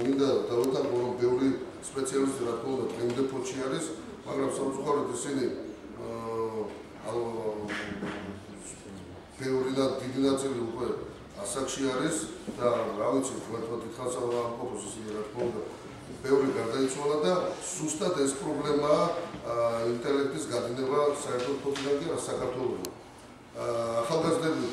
მინდა დავეთანხმო რომ ბევრი სპეციალისტი რა თქმა უნდა დღემდე ფოჩი არის მაგრამ სამწუხაროდ ისინი ბევრი და დიდი ნაწილი უკვე ასაკში არის და რა ვიცი თქვენ თითქოს ამ ფოკუსს ისინი რა თქმა უნდა ბევრი გარდაიცვალა და სუსტად ეს პრობლემაა ინტელექტის გადინება საერთოდ ფოთიდან კი არა საქართველოში ახალგაზრდები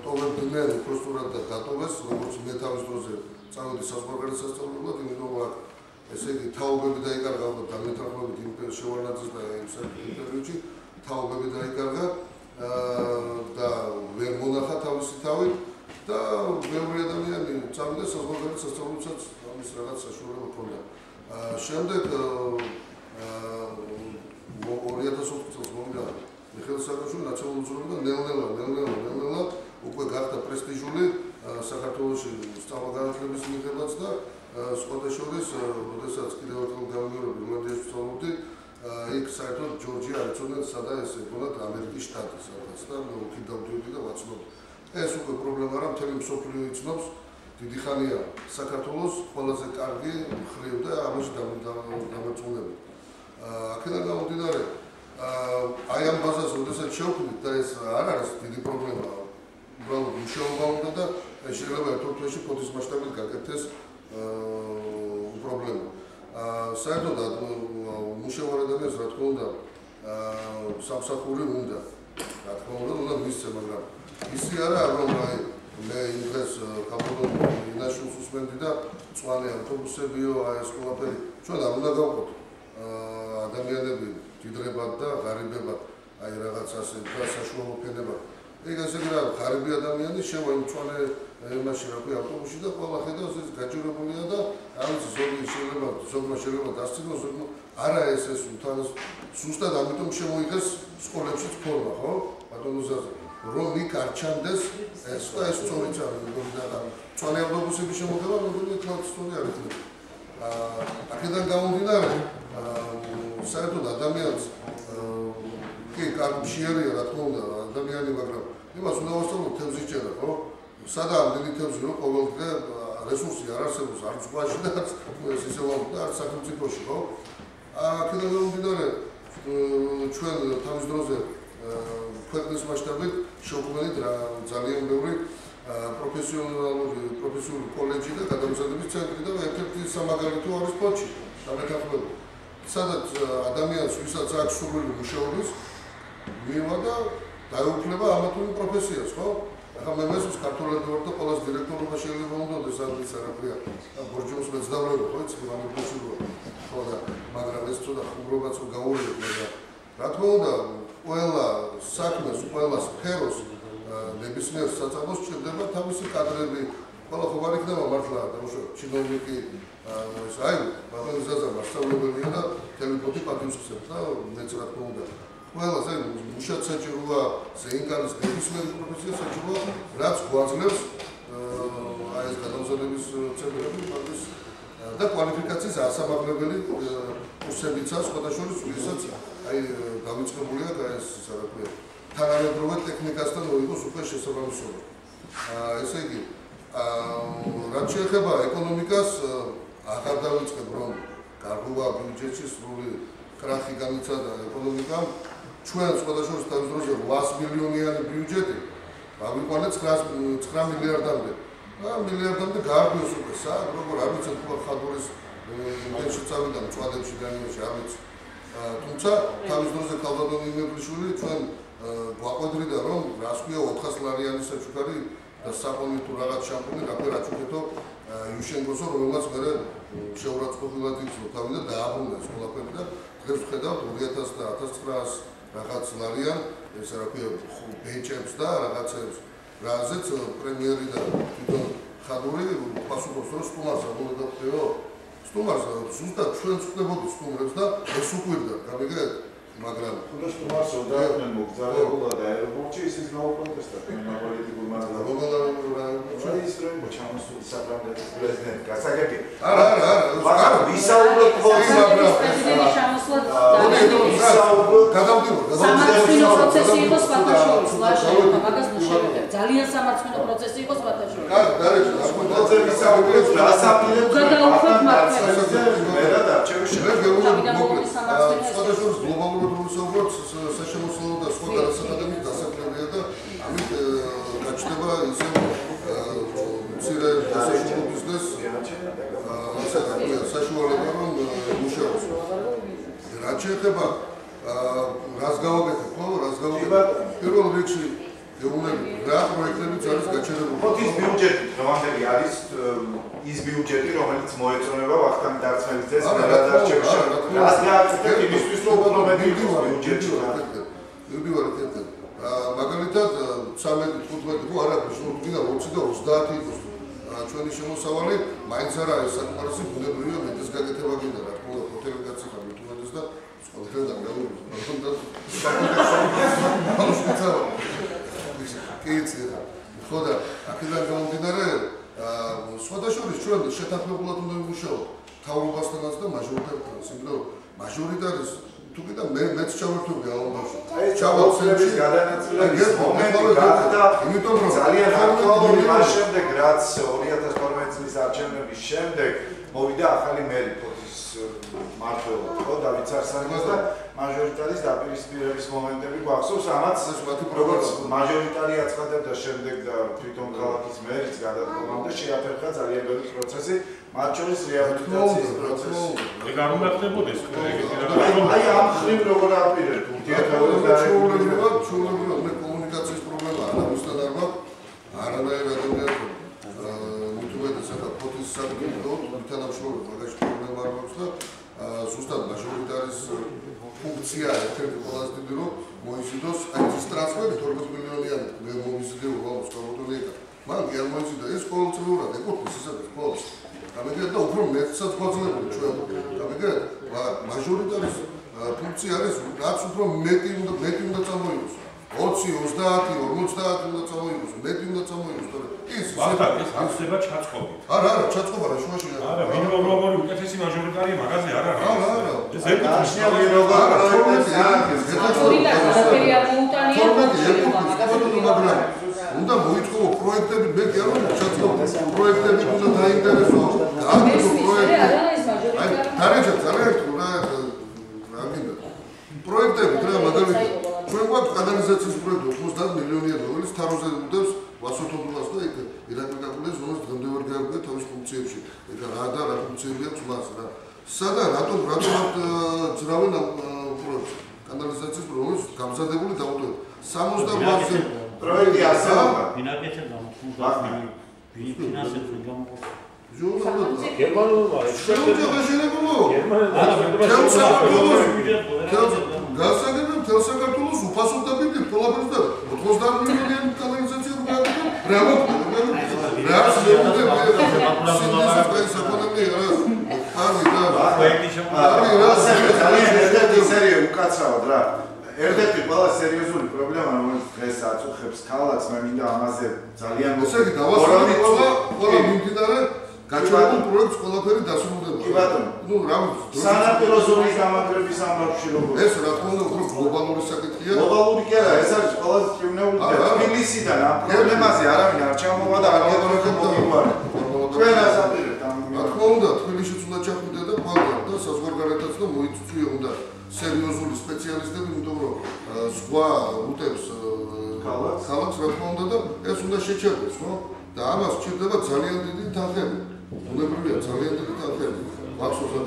ტოვებდნენ უпростურად და დატოვეს როგორც მე თავის დროზე წავედი საზღვარგარეთ სასწავლებლად იმიტომ რომ ესე იგი თაობები დაიკარგა და დამეთანხმებით იმ შევარნაძეს და იმ ინტერვიუში თაობები დაიკარგა და ვერ მონახა თავისი თავი და ბევრი ადამიანი წავიდა საზღვარგარეთ სასწავლებელსაც ამის რაღაც საშუალება ჰქონდა შემდეგ 2004 წელს მომიდა მიხეილ სააკაშვილი ნაციონალური მოძრაობა და ნელ-ნელა უკვე გახდა პრესტიჟული საქართველოში სწავლა-განათლების მიღებაც და სხვადასხვა როდესაც კიდევ ერთხელ გამიმეორებ ირლანდიაში ვსწავლობდი იქ საერთოდ ჯორჯია არ იცოდნენ სადა ეს ეგონათ ამერიკის შტატი სადაც და უკით დავდივდი და ვაცნობ ეს უკვე პრობლემა რა მთელი მსოფლიო იცნობს დიდი ხანია საქართველოს ყველაზე კარგი მხრივ და ამაში დამარწმუნებით აქედან გამომდინარე აი ამ ბაზას როდესაც შევქმნით და ეს არ არის დიდი პრობლემა უბრალოდ მუშაობა უნდა და შეიძლება ერთ თვეში ფოთის მასშტაბით გაკეთდეს პრობლემა საერთოდ მუშაობა ადამიანს რა თქმა უნდა სამსახური უნდა რა თქმა უნდა მისცე მაგრამ ისი არა რომ აი მე იმ დღეს კაპიტონ ინაშულს უსმენდი და წვანე ავტობუსებიო აი ეს ყველაფერი ჩვენ არ უნდა გავყოთ ადამიანები დიდრებად და ღარიბებად აი რაღაც ასე და საშუალო ფენებად ეგ ესე იგი რა ღარიბი ადამიანი შევა იმ მწვანე იმაში რა ქვია ავტობუსში და ყველა ხედავს ეს გაჭირებულია და ამის ზოგი შეიძლება დასწინოს ზოგი არა ეს თან ზუსტად ამიტომ შემოიღეს სკოლებშიც ფორმა ხო ბატონო ზაზა რომ იქ არ ჩანდეს ეს და ეს სწორიც არის მეგონი და მწვანე ავტობუსების შემოღება მეგონი თავს სწორი არის აქედან გამომდინარე საერთოდ ადამიანს კი კარგი შეერია რა თქმა უნდა ადამიანი მაგრამ იმას უნდა ვასწავლოთ თევზის ჭერა ხო სადაა დიდი თევზი რომ ყოველდღე რესურსი არ არსებობს არც ზღვაში და არც ისე და არც სახელმწიფოში ხო აქედან გამომდინარე ჩვენ თავის დროზე ქვეყნის მასშტაბით შევქმნით ძალიან ბევრი პროფესიული კოლეჯი და გადამზადების ცენტრი და ერთ-ერთი სამაგალითო არის ფოთში სამეთანხმებო სადაც ადამიანს ვისაც აქვს სურვილი მუშაობის მივა და დაეუფლება ამა თუ იმ პროფესიას ხო ახლა მე მესმის ქართულად ვარ და ყოველს დირექტორობა შეიძლება უნდოდეს ამის არაფერია ბორჯომს მეცდავდება ხო იცი მანიპულაციაა ხო და მაგრამ ეს ცოტა ხუმრობაც გაურიებ და რა თქმა უნდა ყველა საქმეს ყველა სფეროს ნებისმიერ საწარმოს ჭირდება თავისი კადრები ყველა ხო არ იქნება მართლა დაუშვათ ჩინოვნიკი ეს აი ბატონო ზაზა მასწავლებელია და თელეფონი პატივისცემს და მეც რა თქმა უნდა ყველაზე მუშად საჭიროა ზეინკარის ნებისმიერი პროფესია საჭიროა რაც გვაძლევს აი ეს გადამზადების ცენტრები მაგის და კვალიფიკაციის ასამაგრებელი კურსებიცა სხვადასხვა ვისაც აი დავიწყებულია ეს რა ქვია თანამედროვე ტექნიკასთან მოიგოს უკვე შესაბამისობა ესე იგი რაც შეეხება ეკონომიკას აღარ დავიწყებ რომ გარკვევა ბიუჯეტში სრული კრახი განიცადა ეკონომიკამ ჩვენ სხვადასხვა თავის დროზე 800 მილიონიანი ბიუჯეტი ავიყვანეთ 9 მილიარდამდე მილიარდამდე გაარღვიოს უკვე საერთოდ როგორ არ ვიცი თუ ხადურის ინტერში წავიდა მწვადებში განიაში არ ვიცი თუმცა თავის დროზე ქალბატონი იმედლიშვილი ჩვენ გვაყვედრიდა რომ რას ქვია 400 ლარიანი საჩუქარი და საფონი თუ რაღაც შამპუნი რაფერ აჩუქეთო იუშენგოსო რომელმაც მე შეურაცხყოფილად იცნო თავი და დააბრუნა ეს ყველაფერი და დღეს ვხედავთ 2000 და 1900 რაღაც ლარიან ეს რა ქვია ბენჩებს და რაღაცებს რაზეც პრემიერი და თვითონ ხადური პასუხობს რომ სტუმარს ამბობდა ხდეო სტუმარს ზუსტად ჩვენ ვხდებოდი სტუმრებს და ეს უყვირდა გამიგეთ მაგრამ თუნდაც სტუმარს ოდაებდნენ მოგზაურობა და აეროპორტში ისიც გაუკონტესტა პოლიტიკურ მაგრამ ის რომ ჩამოსული საფრანგეთის პრეზიდენტი გასაგები არა მაგრამ ვისაუბროთ პრეზიდენტის ჩამოსვლა სამართლიანი პროცესი იყო სპარტაშორის ლაშევა მაგას მოშევიდა ძალიან სამართლიანი პროცესი იყო სპარტაშორის კარგი ვისაუბროთ რასაპირებს გადაუხვევთ მართლაც მერა დარჩევის სპარტაშორის გლობალურად ვისაუბროთ საშემოსავლო და სხვა გადასახადებით დასაქმებია და ამით გაჩნდება ისე მცირე საშუალო ბიზნეს საშუალება რომ მუშაობს რაც შეეხება რას გავაკეთებ ხო რას გავაკეთებ პირველ რიგში გეუბნები რა პროექტებიც არის გაჩერებული ფოთის ბიუჯეტი რომელი არის ის ბიუჯეტი რომელიც მოეწონება ვახტანგ დარწმელიძეს გადადარჩევის რას გააკეთებ იმისთვის რომ უფრო მეტი ბიუჯეტი მივდივარ ერთ-ერთ მაგალითად 13-15 ხო არა გინდა 20 და 30 იყოს ჩვენი შემოსავალი მაინც არ არის საკმარისი ბუნებრივია მეტის გაკეთება გინდა რა თქმა უნდა ჰოთელი გაციხა მithumedes და სხვადასხვა ხო და აქედან გამომდინარე სხვადასხვა ჩვენ შეთანხმებულად უნდა ვიმუშაოთ თავრობასთანაც და მაჟორიტართანაც იმიტომ რომ მაჟორიტარის თუ კიდე მეც ჩავერთვები ალბათ ჩავაცლების გადანაწილების მომენტი გახდა იმიტომ რომ ძალიან აქტუალური მას შემდეგ რაც 2012 წლის არჩევნების შემდეგ მოვიდა ახალი მერი ფოთის მმართველად ხო დავით სარსანიას და მაჟორიტარის დაპირისპირების მომენტები გვახსოვს ამაც როგორც მაჟორიტარი აცხადებდა შემდეგ და თვითონ ქალაქის მერიც გადადგომამდე შეაფერხა ძალიან ბევრი პროცესი მათ შორის რეაბილიტაციის პროცესი ეგ არ უნდა ხდებოდეს აი ამ ხრივ როგორ აპირებთ ჩვეულებრივად მე კომუნიკაციის პრობლემა არა მისთან არ მაქვს არანაირ ადამიანთან მithumedes ახლა ფოთის საკითხო თანამშრომლობა მაგაში პრობლემა არ მაქვს და ზუსტად მაჟორიტარის ფუნქცია ერთ-ერთი ყველაზე დიდი რომ მოიზიდოს აი ეს ტრანსფერი 12 მილიონიანი მე ესაც გვაძლევთ ჩვენ. გამიგეთ? მაჟორიტარის ფუნქცია არის რაც უფრო მეტი უნდა წამოიღოს. 20, 30, 50 უნდა წამოიღოს, მეტი უნდა წამოიღოს, თორე ის ეს ახსნება ჩაწყობით. არა, ჩაწყობა რა შუაში არა. არა, მინიმალური უკეთესი მაჟორიტარია მაგაზე არ არის. არა. ეს ერთი აშნიავი როგორ პროექტი არის. მაჟორიტარი არაფერი არ მოუტანია. მაგრამ უნდა მოიწყო პროექტები, მე კი არ ვარ ჩაწყობ პროექტები უნდა დაინტერესო. ეს პროექტი არა ეს მაჟორიტარი. დარეჯა ძალიან რა გინდა. პროექტები რა მაგალითად ჩვენ გვაქვს კანალიზაციის პროექტი 90 მილიონია დოლარის თაროზე უდევს ვასოთობლას და იქ ირაკაკაკულის ზონას დღემდე ვერ გაიგებია თავის ფუნქციებში. ეხლა რა და რა ფუნქციები აქვს მას რა. სადა რატომ ძრავენ პროექტს კანალიზაციის პროექტს გამზადებული დაუდგეთ 60-ზე პროექტი ასეულობა. ფინანსები გამოხმობა. ფინანსები გამოხმობა. გერმანულმა გასაგებია მთელ საქართველოს უფასოდებით ყველაფერს და 90 მილიონიანი კანალიზაცია ერთ-ერთი ყველა სერიოზული პრობლემა რომელიც დღეს აწუხებს ქალაქს, მე მინდა ამაზე ძალიან მოსაგი დავასრულოთ ყველა მიმდინარე გაჩვენებულ პროექტს ყველაფერი დასრულდება. კი ბატონო. ნუ რა ვიცი. სანაპირო ზონის გამაგრების ამბავში როგორ? ეს რა თქმა უნდა უფრო გლობალური საკითხია. გლობალური კი არა, ეს არის ყველაზე კრიმინალური და თბილისიდან ამ პრობლემაზე არავინ არ ჩამოვა და არ გეტყვით. თქვენ ასაპირებთ ამ. რა თქმა უნდა, თბილისშიც უნდა ჩახვიდე და ყველგან და საზღვარგარეთაც და მოიწვია უნდა სერიოზული სპეციალისტები, იმიტომ რომ სხვა უტევს ქალაქს რა თქმა უნდა და ეს უნდა შეჩერდეს, ხო? და ამას სჭირდება ძალიან დიდი თანხები. უნებრივია ძალიან დიდი თანხები. მახსოვსად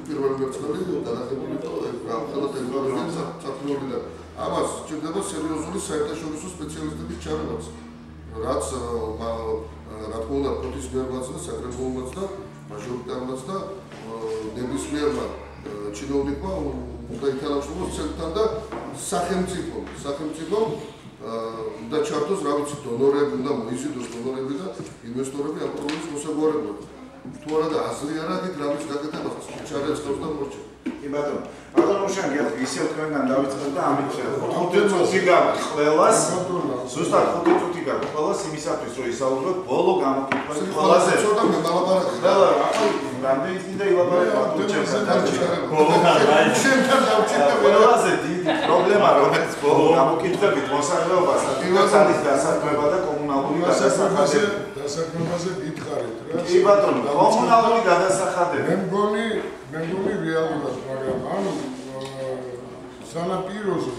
პირველი მერცხალი გადაღებული იყო ხელა ტექნოლოგიების საფრთხეები და ამას სჭირდება სერიოზული საერთაშორისო სპეციალისტების ჩარევაც. რაც რა თქმა უნდა პროფესიონალურს და საკრებულოებს და მაჟორიტარულს და ნებისმიერმა ჩინოვნიკმა უნდა ითანამშრომლოს ცელთან და სახელმწიფო უნდა ჩართოს რა ვიცი დონორები, უნდა მოიზიდოს დონორები და ინვესტორები ამ პრობლემის მოსაგვარებლად. თუ არა და აზრი არ აქვს რა ვიცი გაკეთებას ჩარეცხავს და მორჩა. კი ბატონო. ბატონო შენ ისევ თქვენგან დავიწყებ და ამით 5 წუთი გაქვს ყველას. ზუსტად 5 წუთი გაქვს ყველას იმისათვის რომ ისაუბროთ ბოლო გამოკითხვას ყველაზე ცოტა მე მალაპარაკე. ყველა ახლა რამდენი და ილაპარაკო ჩემთან. შენთან დავჭირდა ყველაზე დიდი პრობლემა რომელიც ბოლო გამოკითხვებით მოსახლეობას აქტივაციის დასაქმება და კომუნალური დასაქმებაზე გითხარით რა. კი ბატონო, კომუნალური გადასახადები. მე მგონი რეალურად, მაგრამ ანუ სანაპიროზე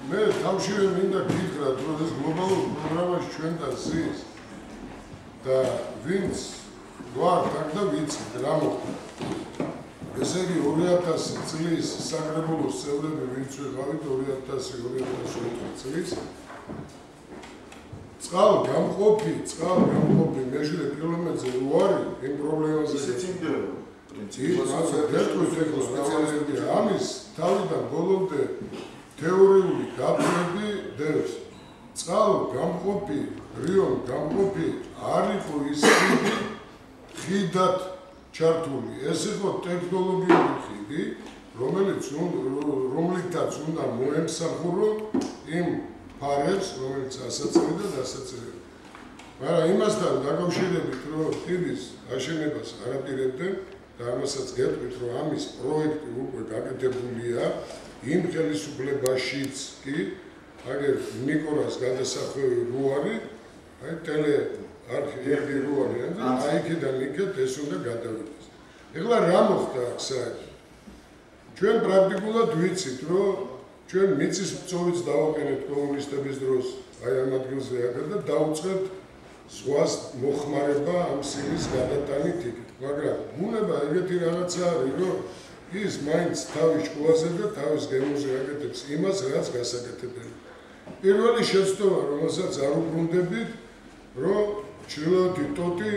მე თავშივე მინდა გითხრათ, რომ ეს გლობალურ პროგრამაში ჩვენთან ზის და ვინც გვაქვს აქ და ვიცით რა მოხდა. ესე იგი 2000 წლის საკრებულოს წევრები ვინც ვიყავით 2000-2004 წლის წყალგამყოფი მეჟრე კილომეტრზე უარი იმ პრობლემაზე ისეც იმდენო პრინციპი ამის თავიდან ბოლომდე თეორიული გაფრთხილება დევს წყალგამყოფი რიონ გამყოფი არ იყო ის ხიდად ჩართული ეს იყო ტექნოლოგიური ხიდი რომლითაც უნდა მოემსახურო იმ ფარებს რომელიც ასაწევი და დასაწევი მაგრამ იმასთან დაკავშირებით რომ ხიდის აშენებას არაპირებდნენ და ამასაც გეტყვით რომ ამის პროექტი უკვე გაკეთებულია იმ ხელისუფლებაშიც კი აგერ ნიკოლას გადასახვევი რუარი აი ტელე არქივი რუარი აი იქიდან იქეთ ეს უნდა გადავიდეს ეხლა რა მოხდა საერთოდ ჩვენ პრაქტიკულად ვიცით რომ ჩვენ მიწის ბრძოლით დავაყენეთ კომუნისტების დროს აი ამ ადგილზე აგერ და დაუწყებთ ზღვას მოხმარება ამ სილის გადატანით იქით მაგრამ ბუნება ეგეთი რაღაცა არის რომ ის მაინც თავის შუაზე და თავის გემოზე აკეთებს იმას რაც გასაკეთებელი პირველი შეცდომა რომელსაც არ უბრუნდებით რომ ჩრდილოეთი ტოტი